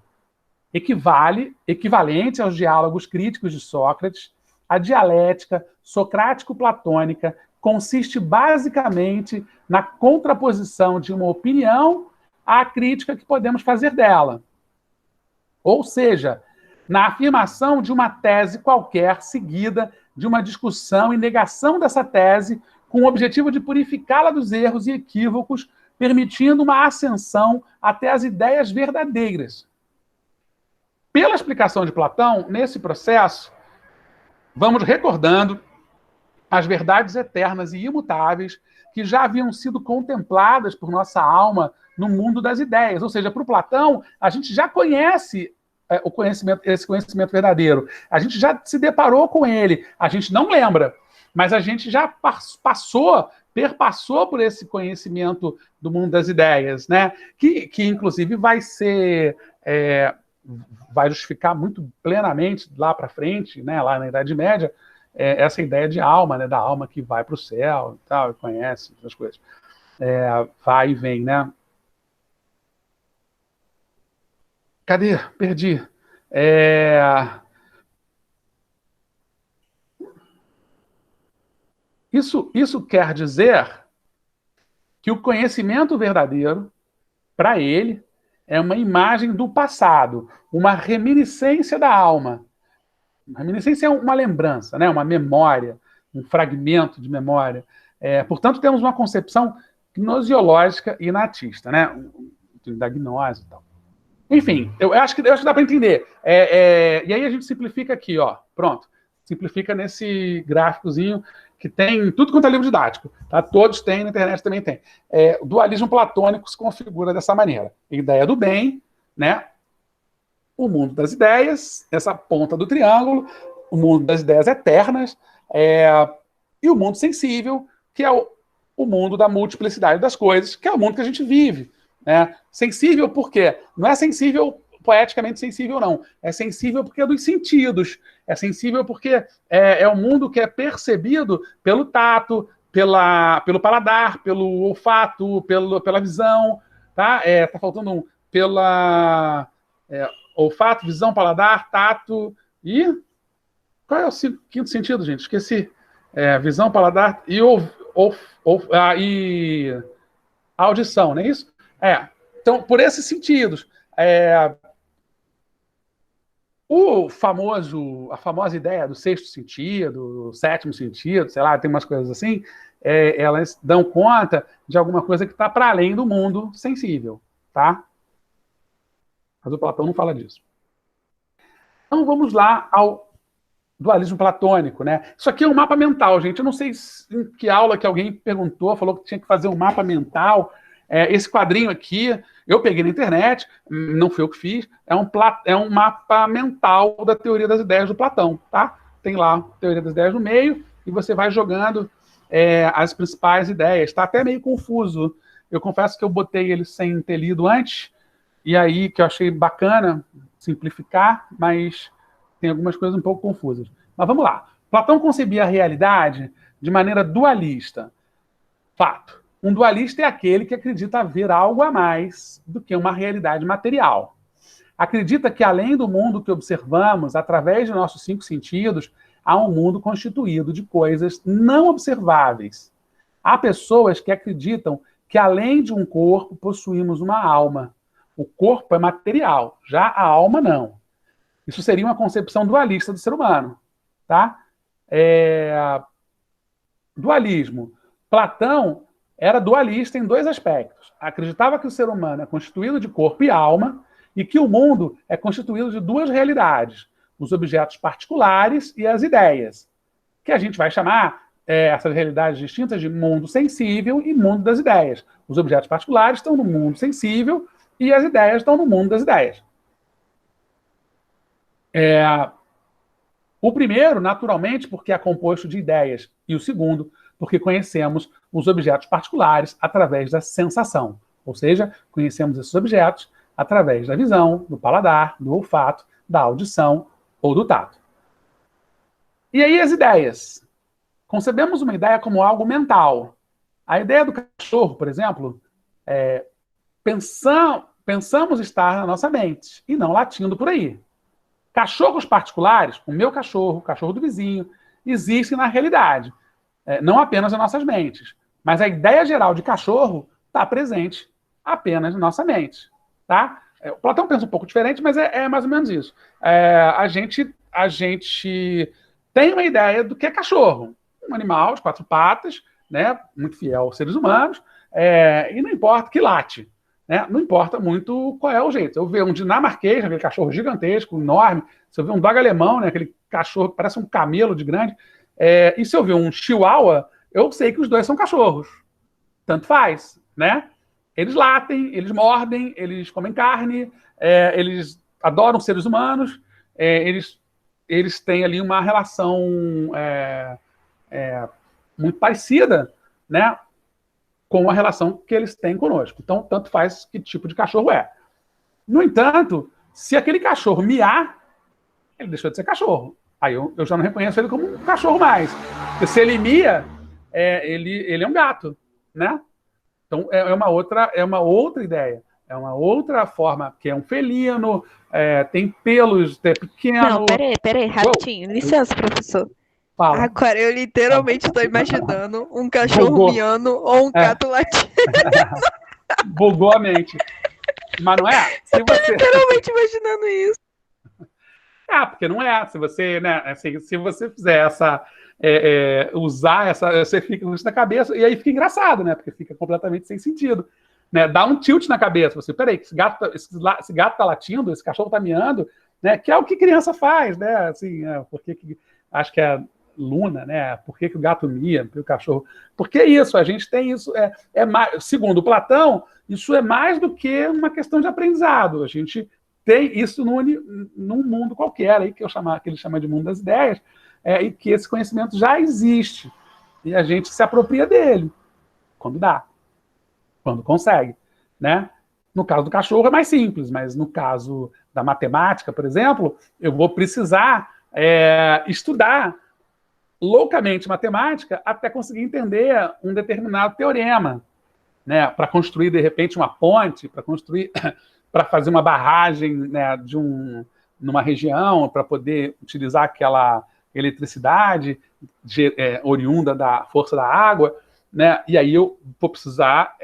equivalente aos diálogos críticos de Sócrates. A dialética socrático-platônica consiste basicamente na contraposição de uma opinião à crítica que podemos fazer dela. Ou seja, na afirmação de uma tese qualquer seguida de uma discussão e negação dessa tese com o objetivo de purificá-la dos erros e equívocos, permitindo uma ascensão até as ideias verdadeiras. Pela explicação de Platão, nesse processo, vamos recordando as verdades eternas e imutáveis que já haviam sido contempladas por nossa alma no mundo das ideias. Ou seja, para o Platão, a gente já conhece esse conhecimento verdadeiro. A gente já se deparou com ele. A gente não lembra, mas a gente já perpassou por esse conhecimento do mundo das ideias, né? Que inclusive vai justificar muito plenamente lá para frente, né? Lá na Idade Média, essa ideia de alma, né? Da alma que vai para o céu e tal, e conhece essas coisas. Vai e vem, né? Cadê? Perdi. Isso quer dizer que o conhecimento verdadeiro, para ele, é uma imagem do passado, uma reminiscência da alma. A reminiscência é uma lembrança, né? Uma memória, um fragmento de memória. Portanto, temos uma concepção gnosiológica e natista, né? Da gnose e tal. Enfim, eu acho que dá para entender. E aí a gente simplifica aqui, ó. Pronto. Simplifica nesse gráficozinho que tem tudo quanto é livro didático. Tá? Todos têm, na internet também tem. O dualismo platônico se configura dessa maneira. Ideia do bem, né? O mundo das ideias, essa ponta do triângulo, o mundo das ideias eternas, e o mundo sensível, que é o mundo da multiplicidade das coisas, que é o mundo que a gente vive. Sensível por quê? Não é sensível poeticamente sensível, não. É sensível porque é dos sentidos. É sensível porque é um mundo que é percebido pelo tato, pelo paladar, pelo olfato, pela visão. Tá? Tá faltando pela olfato, visão, paladar, tato e... Qual é o quinto sentido, gente? Esqueci. Visão, paladar e a audição, não é isso? Então, por esses sentidos, A famosa ideia do sexto sentido, do sétimo sentido, sei lá, tem umas coisas assim, elas dão conta de alguma coisa que está para além do mundo sensível, tá? Mas o Platão não fala disso. Então vamos lá ao dualismo platônico, né? Isso aqui é um mapa mental, gente. Eu não sei em que aula que alguém perguntou, falou que tinha que fazer um mapa mental. Esse quadrinho aqui, eu peguei na internet, não foi eu que fiz, é um mapa mental da teoria das ideias do Platão, tá? Tem lá a teoria das ideias no meio, e você vai jogando as principais ideias. Está até meio confuso. Eu confesso que eu botei ele sem ter lido antes, e aí que eu achei bacana simplificar, mas tem algumas coisas um pouco confusas. Mas vamos lá. Platão concebia a realidade de maneira dualista. Fato. Um dualista é aquele que acredita haver algo a mais do que uma realidade material. Acredita que, além do mundo que observamos, através de nossos 5 sentidos, há um mundo constituído de coisas não observáveis. Há pessoas que acreditam que, além de um corpo, possuímos uma alma. O corpo é material, já a alma não. Isso seria uma concepção dualista do ser humano. Tá? Dualismo. Platão era dualista em 2 aspectos. Acreditava que o ser humano é constituído de corpo e alma e que o mundo é constituído de 2 realidades, os objetos particulares e as ideias, que a gente vai chamar essas realidades distintas de mundo sensível e mundo das ideias. Os objetos particulares estão no mundo sensível e as ideias estão no mundo das ideias. O primeiro, naturalmente, porque é composto de ideias, e o segundo, porque conhecemos os objetos particulares através da sensação, ou seja, conhecemos esses objetos através da visão, do paladar, do olfato, da audição ou do tato. E aí as ideias. Concebemos uma ideia como algo mental. A ideia do cachorro, por exemplo, pensamos estar na nossa mente e não latindo por aí. Cachorros particulares, o meu cachorro, o cachorro do vizinho, existem na realidade, não apenas nas nossas mentes. Mas a ideia geral de cachorro está presente apenas na nossa mente. Tá? O Platão pensa um pouco diferente, mas é mais ou menos isso. A gente tem uma ideia do que é cachorro. Um animal de 4 patas, né, muito fiel aos seres humanos, e não importa que late. Né? Não importa muito qual é o jeito. Se eu ver um dinamarquês, aquele cachorro gigantesco, enorme, se eu ver um dog alemão, né, aquele cachorro que parece um camelo de grande, e se eu ver um chihuahua, eu sei que os 2 são cachorros. Tanto faz, né? Eles latem, eles mordem, eles comem carne, eles adoram seres humanos, eles têm ali uma relação muito parecida, né, com a relação que eles têm conosco. Então, tanto faz que tipo de cachorro é. No entanto, se aquele cachorro miar, ele deixou de ser cachorro. Aí eu já não reconheço ele como um cachorro mais. Porque se ele mia, ele é um gato, né? Então, é uma outra ideia. É uma outra forma, que é um felino, tem pelos, é pequeno... Não, peraí, rapidinho. Licença, professor. Fala. Agora, eu literalmente estou imaginando um cachorro miando ou um gato latindo. Bugou a mente. Mas não é? Eu tô literalmente imaginando isso. Porque não é. Se você, né, assim, se você fizer usar você fica com isso na cabeça, e aí fica engraçado, né? Porque fica completamente sem sentido. Né? Dá um tilt na cabeça. Você, peraí, esse gato tá latindo, esse cachorro tá miando, né? Que é o que criança faz, né? Assim, porque acho que é Luna, né? Por que o gato mia, por que o cachorro... Porque isso, a gente tem isso... segundo Platão, isso é mais do que uma questão de aprendizado. A gente tem isso num mundo qualquer, aí que ele chama de mundo das ideias, e que esse conhecimento já existe. E a gente se apropria dele, quando dá, quando consegue. Né? No caso do cachorro é mais simples, mas no caso da matemática, por exemplo, eu vou precisar estudar loucamente matemática até conseguir entender um determinado teorema, né, para construir, de repente, uma ponte, para fazer uma barragem, né, numa região, para poder utilizar aquela eletricidade oriunda da força da água, né, e aí eu vou precisar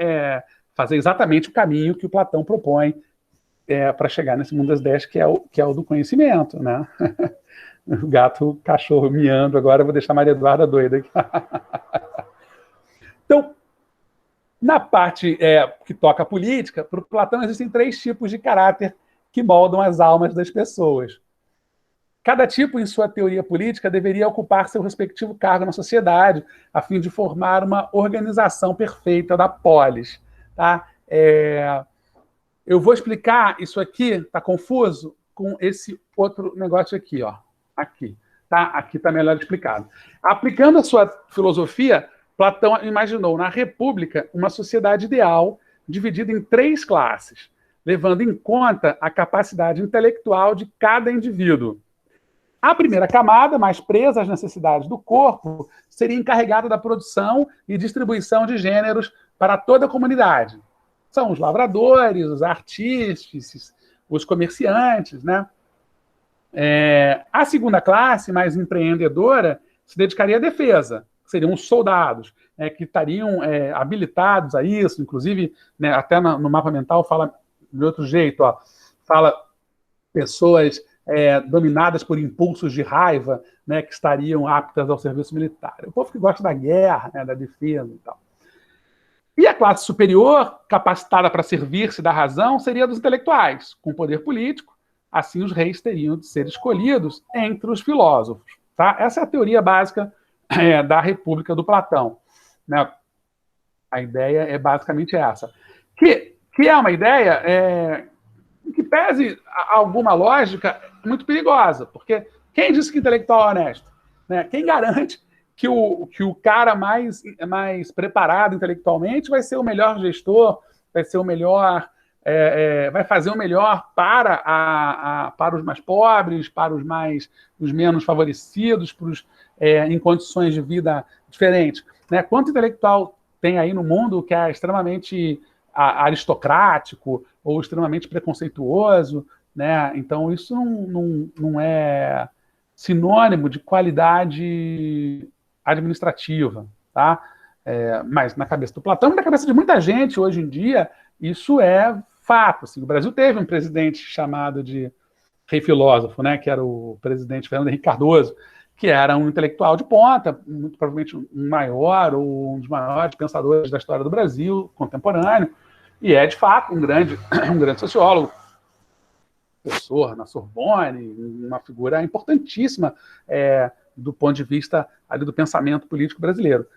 fazer exatamente o caminho que o Platão propõe para chegar nesse mundo das ideias que é o do conhecimento, né? O gato, o cachorro miando agora, eu vou deixar a Maria Eduarda doida aqui. Então, na parte que toca a política, para o Platão existem 3 tipos de caráter que moldam as almas das pessoas. Cada tipo, em sua teoria política, deveria ocupar seu respectivo cargo na sociedade, a fim de formar uma organização perfeita da polis. Tá? Eu vou explicar isso aqui, está confuso? Com esse outro negócio aqui, ó. Aqui. Tá? Aqui está melhor explicado. Aplicando a sua filosofia, Platão imaginou na República uma sociedade ideal dividida em 3 classes, levando em conta a capacidade intelectual de cada indivíduo. A primeira camada, mais presa às necessidades do corpo, seria encarregada da produção e distribuição de gêneros para toda a comunidade. São os lavradores, os artífices, os comerciantes, né? A segunda classe, mais empreendedora, se dedicaria à defesa. Seriam os soldados, que estariam habilitados a isso, inclusive, né, até no mapa mental fala de outro jeito, ó, fala pessoas dominadas por impulsos de raiva, né, que estariam aptas ao serviço militar. O povo que gosta da guerra, né, da defesa e tal. E a classe superior, capacitada para servir-se da razão, seria dos intelectuais, com poder político. Assim, os reis teriam de ser escolhidos entre os filósofos. Tá? Essa é a teoria básica da República do Platão. Né? A ideia é basicamente essa. Que é uma ideia que pese alguma lógica muito perigosa, porque quem disse que intelectual é honesto? Né? Quem garante que o cara mais preparado intelectualmente vai ser o melhor gestor, vai ser o melhor, vai fazer o melhor para os mais pobres, para os menos favorecidos, para os em condições de vida diferentes. Né? Quanto intelectual tem aí no mundo que é extremamente aristocrático ou extremamente preconceituoso, né? Então isso não é sinônimo de qualidade administrativa, tá? Mas na cabeça do Platão e na cabeça de muita gente hoje em dia, isso é fato. Assim, o Brasil teve um presidente chamado de rei filósofo, né? Que era o presidente Fernando Henrique Cardoso, que era um intelectual de ponta, muito provavelmente um maior ou um dos maiores pensadores da história do Brasil contemporâneo, e é, de fato, um grande sociólogo, professor na Sorbonne, uma figura importantíssima do ponto de vista ali, do pensamento político brasileiro.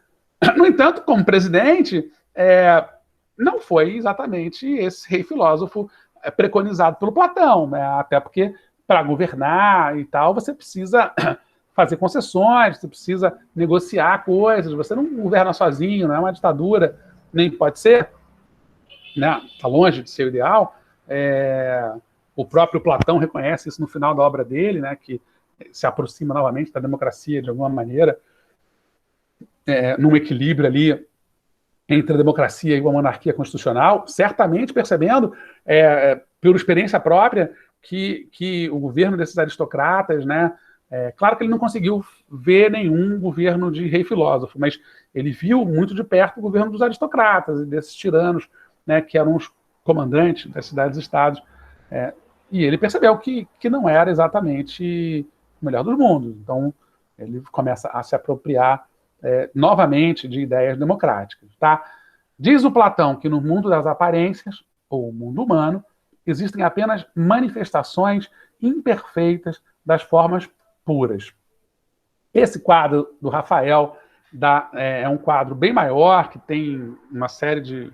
No entanto, como presidente, não foi exatamente esse rei filósofo preconizado pelo Platão, né? Até porque, para governar e tal, você precisa fazer concessões, você precisa negociar coisas, você não governa sozinho, não é uma ditadura, nem pode ser, né? Está longe de ser o ideal. O próprio Platão reconhece isso no final da obra dele, né? Que se aproxima novamente da democracia de alguma maneira, num equilíbrio ali entre a democracia e a monarquia constitucional, certamente percebendo, por experiência própria, que o governo desses aristocratas, né? Claro que ele não conseguiu ver nenhum governo de rei filósofo, mas ele viu muito de perto o governo dos aristocratas, desses tiranos, né, que eram os comandantes das cidades-estados, e ele percebeu que não era exatamente o melhor dos mundos. Então, ele começa a se apropriar novamente de ideias democráticas. Tá? Diz o Platão que no mundo das aparências, ou mundo humano, existem apenas manifestações imperfeitas das formas puras. Esse quadro do Rafael é um quadro bem maior, que tem uma série de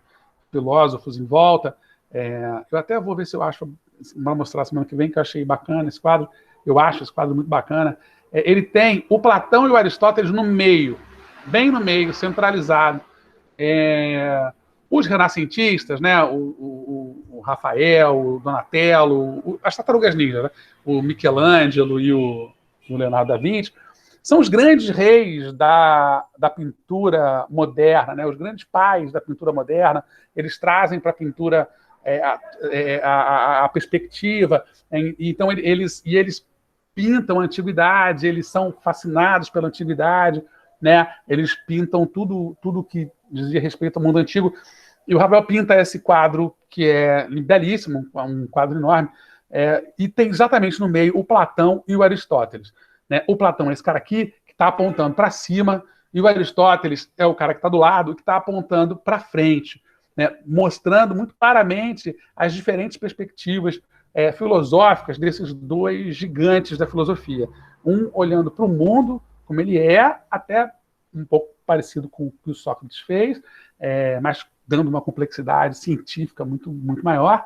filósofos em volta. Eu até vou ver se eu acho, vou mostrar semana que vem, que eu achei bacana esse quadro. Eu acho esse quadro muito bacana. Ele tem o Platão e o Aristóteles no meio, bem no meio, centralizado. Os renascentistas, né? O Rafael, o Donatello, as tartarugas ninja, né? O Michelangelo e o Leonardo da Vinci, são os grandes reis da pintura moderna, né? Os grandes pais da pintura moderna. Eles trazem para a pintura a perspectiva. Então, eles pintam a antiguidade, eles são fascinados pela antiguidade, né? Eles pintam tudo que dizia respeito ao mundo antigo. E o Rafael pinta esse quadro que é belíssimo, um quadro enorme, e tem exatamente no meio o Platão e o Aristóteles. Né? O Platão é esse cara aqui, que está apontando para cima, e o Aristóteles é o cara que está do lado, que está apontando para frente, né? Mostrando muito claramente as diferentes perspectivas filosóficas desses dois gigantes da filosofia. Um olhando para o mundo como ele é, até um pouco parecido com o que o Sócrates fez, mas dando uma complexidade científica muito, muito maior,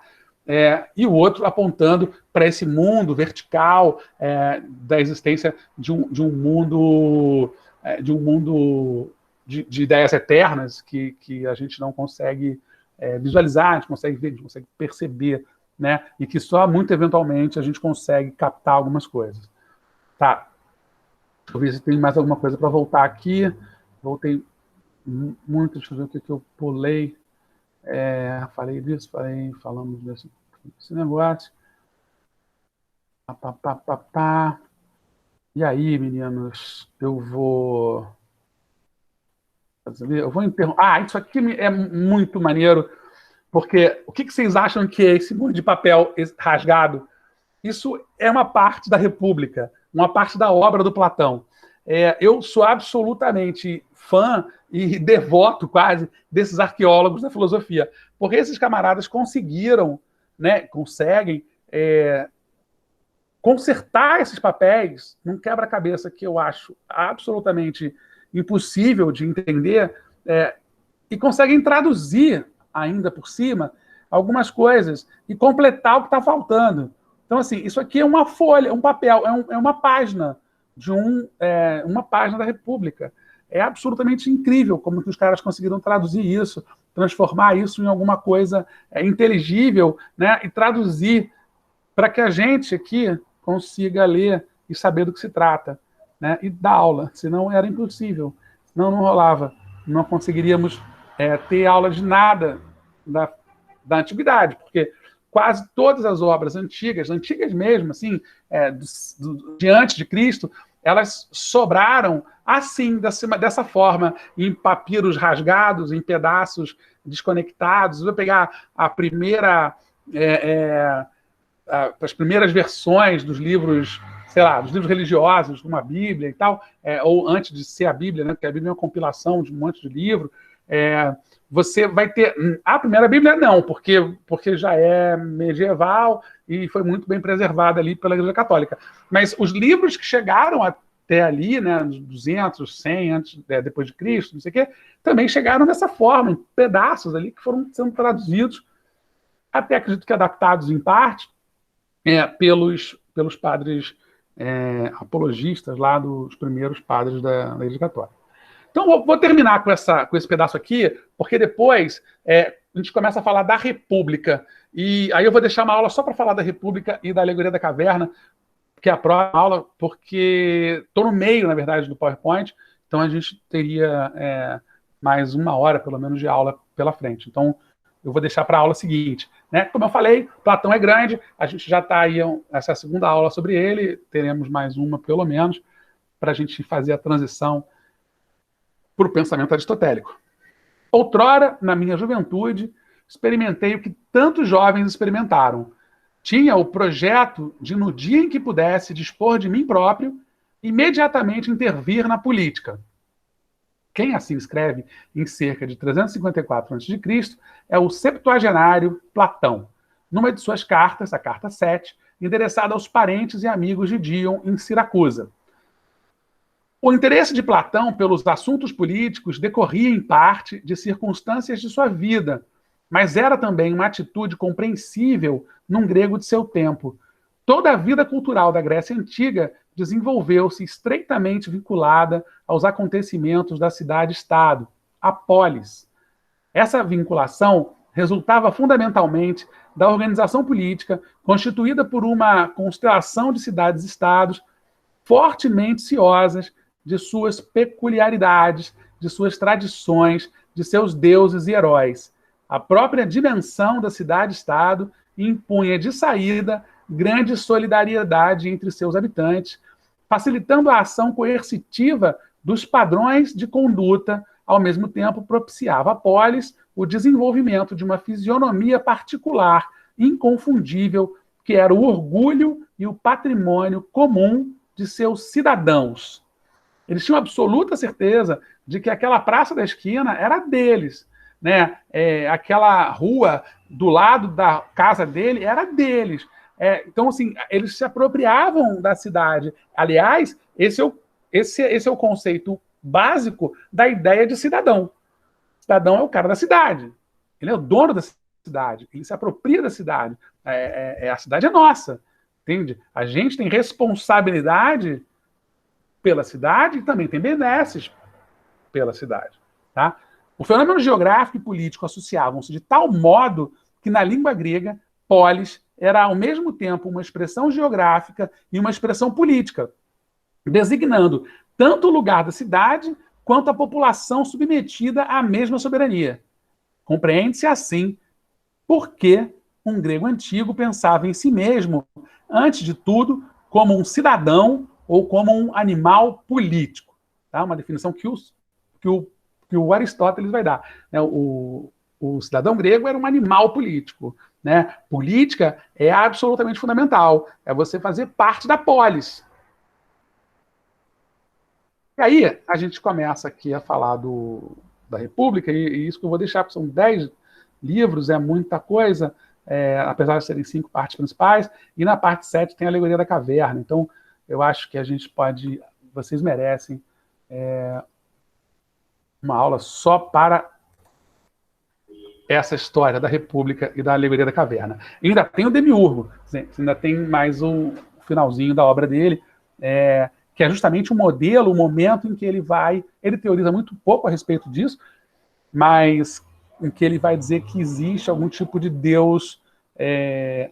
e o outro apontando para esse mundo vertical da existência de um mundo de ideias eternas que a gente não consegue visualizar, a gente consegue ver, a gente consegue perceber, né? E que só muito eventualmente a gente consegue captar algumas coisas. Tá. Deixa eu ver se tem mais alguma coisa para voltar aqui. Voltei muito, deixa eu ver o que eu pulei. Falei disso, falamos desse negócio. E aí, meninos, eu vou interromper. Isso aqui é muito maneiro, porque o que vocês acham que é esse monte de papel rasgado? Isso é uma parte da República, uma parte da obra do Platão. Eu sou absolutamente fã e devoto quase desses arqueólogos da filosofia, porque esses camaradas conseguiram, né, conseguem consertar esses papéis num quebra-cabeça que eu acho absolutamente impossível de entender, e conseguem traduzir ainda por cima algumas coisas e completar o que está faltando. Então, assim, isso aqui é uma folha, um papel, é uma página de uma página da República. É absolutamente incrível como que os caras conseguiram traduzir isso, transformar isso em alguma coisa inteligível, né, e traduzir para que a gente aqui consiga ler e saber do que se trata, né, e dar aula, senão era impossível, senão não rolava, não conseguiríamos ter aula de nada da antiguidade, porque quase todas as obras antigas mesmo, assim, de antes de Cristo, elas sobraram assim, dessa forma, em papiros rasgados, em pedaços desconectados. Vou pegar a primeira, as primeiras versões dos livros, sei lá, dos livros religiosos, como a Bíblia e tal, ou antes de ser a Bíblia, né, porque a Bíblia é uma compilação de um monte de livro. Você vai ter... A primeira Bíblia não, porque já é medieval e foi muito bem preservada ali pela Igreja Católica. Mas os livros que chegaram até ali, né, 200, 100 antes, depois de Cristo, não sei o quê, também chegaram dessa forma, em pedaços ali que foram sendo traduzidos, até acredito que adaptados em parte, pelos padres apologistas lá dos primeiros padres da Igreja Católica. Então, vou terminar com esse pedaço aqui, porque depois a gente começa a falar da República. E aí eu vou deixar uma aula só para falar da República e da Alegoria da Caverna, que é a próxima aula, porque estou no meio, na verdade, do PowerPoint, então a gente teria mais uma hora, pelo menos, de aula pela frente. Então, eu vou deixar para a aula seguinte. Né? Como eu falei, Platão é grande, a gente já está aí, essa é a segunda aula sobre ele, teremos mais uma, pelo menos, para a gente fazer a transição para o pensamento aristotélico. Outrora, na minha juventude, experimentei o que tantos jovens experimentaram. Tinha o projeto de, no dia em que pudesse dispor de mim próprio, imediatamente intervir na política. Quem assim escreve em cerca de 354 a.C. é o septuagenário Platão, numa de suas cartas, a carta 7, endereçada aos parentes e amigos de Dion em Siracusa. O interesse de Platão pelos assuntos políticos decorria, em parte, de circunstâncias de sua vida, mas era também uma atitude compreensível num grego de seu tempo. Toda a vida cultural da Grécia Antiga desenvolveu-se estreitamente vinculada aos acontecimentos da cidade-estado, a polis. Essa vinculação resultava fundamentalmente da organização política constituída por uma constelação de cidades-estados fortemente ciosas de suas peculiaridades, de suas tradições, de seus deuses e heróis. A própria dimensão da cidade-estado impunha de saída grande solidariedade entre seus habitantes, facilitando a ação coercitiva dos padrões de conduta, ao mesmo tempo propiciava a polis o desenvolvimento de uma fisionomia particular, inconfundível, que era o orgulho e o patrimônio comum de seus cidadãos. Eles tinham absoluta certeza de que aquela praça da esquina era deles, né? Aquela rua do lado da casa dele era deles. Então, assim, eles se apropriavam da cidade. Aliás, esse é o conceito básico da ideia de cidadão. Cidadão é o cara da cidade. Ele é o dono da cidade. Ele se apropria da cidade. A cidade é nossa, entende? A gente tem responsabilidade pela cidade e também tem benesses pela cidade. Tá? O fenômeno geográfico e político associavam-se de tal modo que, na língua grega, polis era ao mesmo tempo uma expressão geográfica e uma expressão política, designando tanto o lugar da cidade quanto a população submetida à mesma soberania. Compreende-se assim por que um grego antigo pensava em si mesmo, antes de tudo, como um cidadão ou como um animal político. Tá? Uma definição que o Aristóteles vai dar. Né? O cidadão grego era um animal político. Né? Política é absolutamente fundamental. É você fazer parte da polis. E aí a gente começa aqui a falar da República, e isso que eu vou deixar, porque são 10 livros, é muita coisa, apesar de serem 5 partes principais, e na parte 7 tem a Alegoria da Caverna. Então, eu acho que a gente pode, vocês merecem uma aula só para essa história da República e da Alegoria da Caverna. E ainda tem o Demiurgo, ainda tem mais o finalzinho da obra dele, que é justamente o modelo, o momento em que ele teoriza muito pouco a respeito disso, mas em que ele vai dizer que existe algum tipo de Deus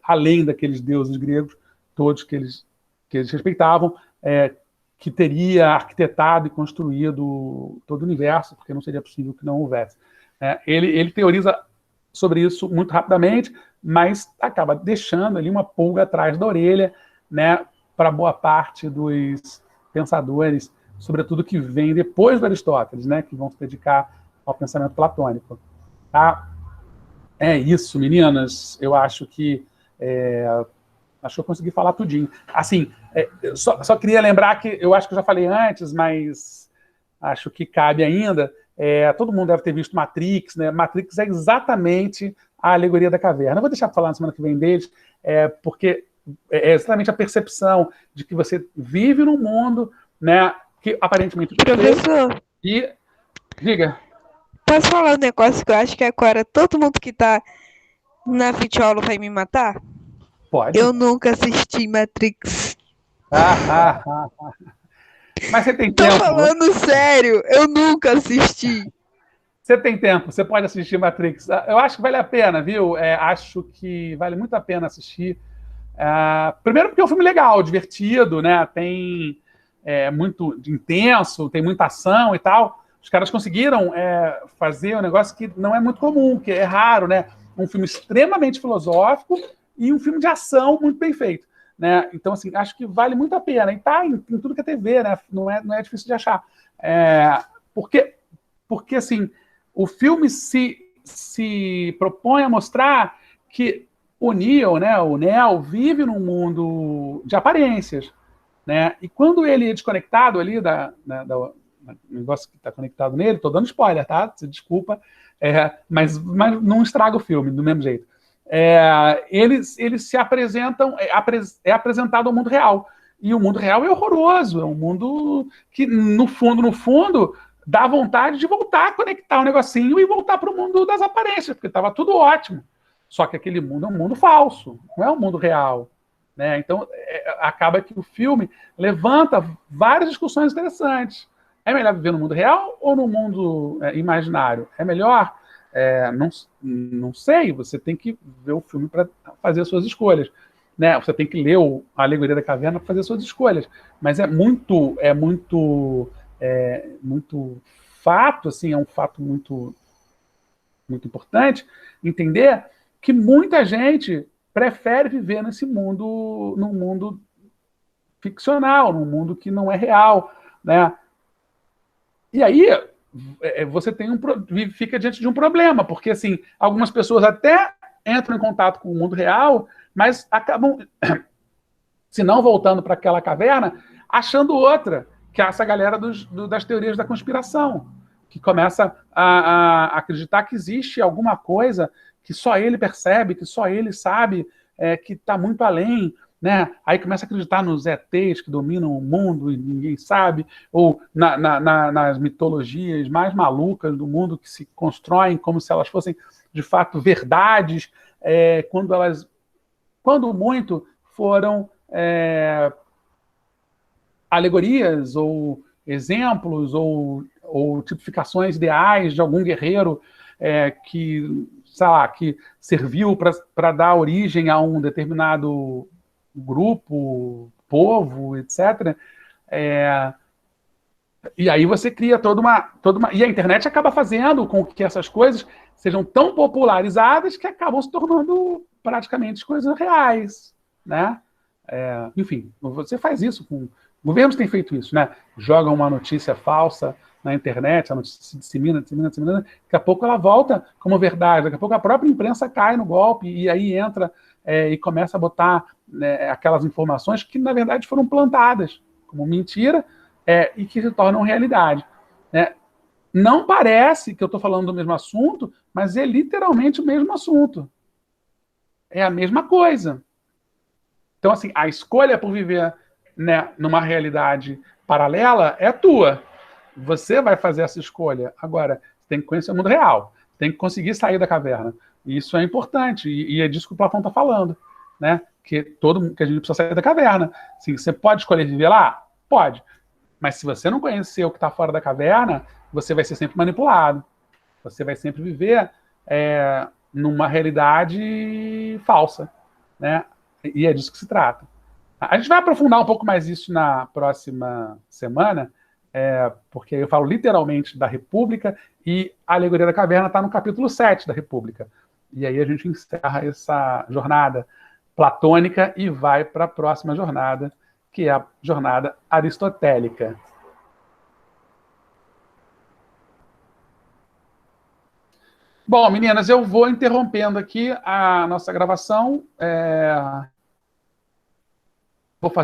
além daqueles deuses gregos, todos que eles respeitavam, que teria arquitetado e construído todo o universo, porque não seria possível que não houvesse. Ele teoriza sobre isso muito rapidamente, mas acaba deixando ali uma pulga atrás da orelha, né, para boa parte dos pensadores, sobretudo que vêm depois do Aristóteles, né, que vão se dedicar ao pensamento platônico. Tá? É isso, meninas. Eu acho que eu consegui falar tudinho. Assim, só queria lembrar que eu acho que eu já falei antes, mas acho que cabe ainda. Todo mundo deve ter visto Matrix, né? Matrix é exatamente a alegoria da caverna. Eu vou deixar para falar na semana que vem deles, porque é exatamente a percepção de que você vive num mundo, né, que aparentemente... Professor, e diga. posso falar um negócio que eu acho que agora todo mundo que tá na videoaula vai me matar? Pode. Eu nunca assisti Matrix. Mas você tem Tô tempo. falando sério, eu nunca assisti. Você tem tempo, você pode assistir Matrix. Eu acho que vale a pena, viu? Acho que vale muito a pena assistir. Primeiro porque é um filme legal, divertido, né? Tem muito intenso, tem muita ação e tal. Os caras conseguiram fazer um negócio que não é muito comum, que é raro, né? Um filme extremamente filosófico e um filme de ação muito bem feito. Né? Então, assim, acho que vale muito a pena. E tá em tudo que é TV, né? Não é difícil de achar. Porque, assim, o filme se propõe a mostrar que o Neo, né, o Neo, vive num mundo de aparências. Né? E quando ele é desconectado ali do negócio que está conectado nele, estou dando spoiler, tá? Você desculpa, mas não estraga o filme do mesmo jeito. Eles se apresentam, é apresentado ao mundo real. E o mundo real é horroroso, é um mundo que, no fundo, dá vontade de voltar a conectar o negocinho e voltar para o mundo das aparências, porque estava tudo ótimo. Só que aquele mundo é um mundo falso, não é um mundo real. Né? Então, acaba que o filme levanta várias discussões interessantes. É melhor viver no mundo real ou no mundo imaginário? É melhor? Não sei, você tem que ver o filme para fazer as suas escolhas. Né? Você tem que ler a Alegoria da Caverna para fazer as suas escolhas. Mas é muito fato, assim, é um fato muito, muito importante entender que muita gente prefere viver num mundo ficcional, num mundo que não é real, né? E aí você fica diante de um problema, porque assim, algumas pessoas até entram em contato com o mundo real, mas acabam, se não voltando para aquela caverna, achando outra, que é essa galera das teorias da conspiração, que começa a acreditar que existe alguma coisa que só ele percebe, que só ele sabe, que está muito além, né? Aí começa a acreditar nos ETs que dominam o mundo e ninguém sabe, ou nas mitologias mais malucas do mundo que se constroem como se elas fossem de fato verdades, quando muito foram alegorias ou exemplos ou tipificações ideais de algum guerreiro que, sei lá, que serviu para dar origem a um determinado grupo, povo, etc. E aí você cria toda uma. E a internet acaba fazendo com que essas coisas sejam tão popularizadas que acabam se tornando praticamente coisas reais, né? Enfim, você faz isso com. Governos têm feito isso, né? Jogam uma notícia falsa na internet, a notícia se dissemina, daqui a pouco ela volta como verdade, daqui a pouco a própria imprensa cai no golpe e aí entra e começa a botar aquelas informações que, na verdade, foram plantadas como mentira e que se tornam realidade. Né? Não parece que eu estou falando do mesmo assunto, mas é literalmente o mesmo assunto. É a mesma coisa. Então, assim, a escolha por viver numa realidade paralela é tua. Você vai fazer essa escolha. Agora, você tem que conhecer o mundo real. Tem que conseguir sair da caverna. E isso é importante. E é disso que o Platão está falando. Né? Que a gente precisa sair da caverna. Assim, você pode escolher viver lá? Pode. Mas se você não conhecer o que está fora da caverna, você vai ser sempre manipulado. Você vai sempre viver numa realidade falsa. Né? E é disso que se trata. A gente vai aprofundar um pouco mais isso na próxima semana, porque eu falo literalmente da República e a Alegoria da Caverna está no capítulo 7 da República. E aí a gente encerra essa jornada platônica e vai para a próxima jornada, que é a jornada aristotélica. Bom, meninas, eu vou interrompendo aqui a nossa gravação.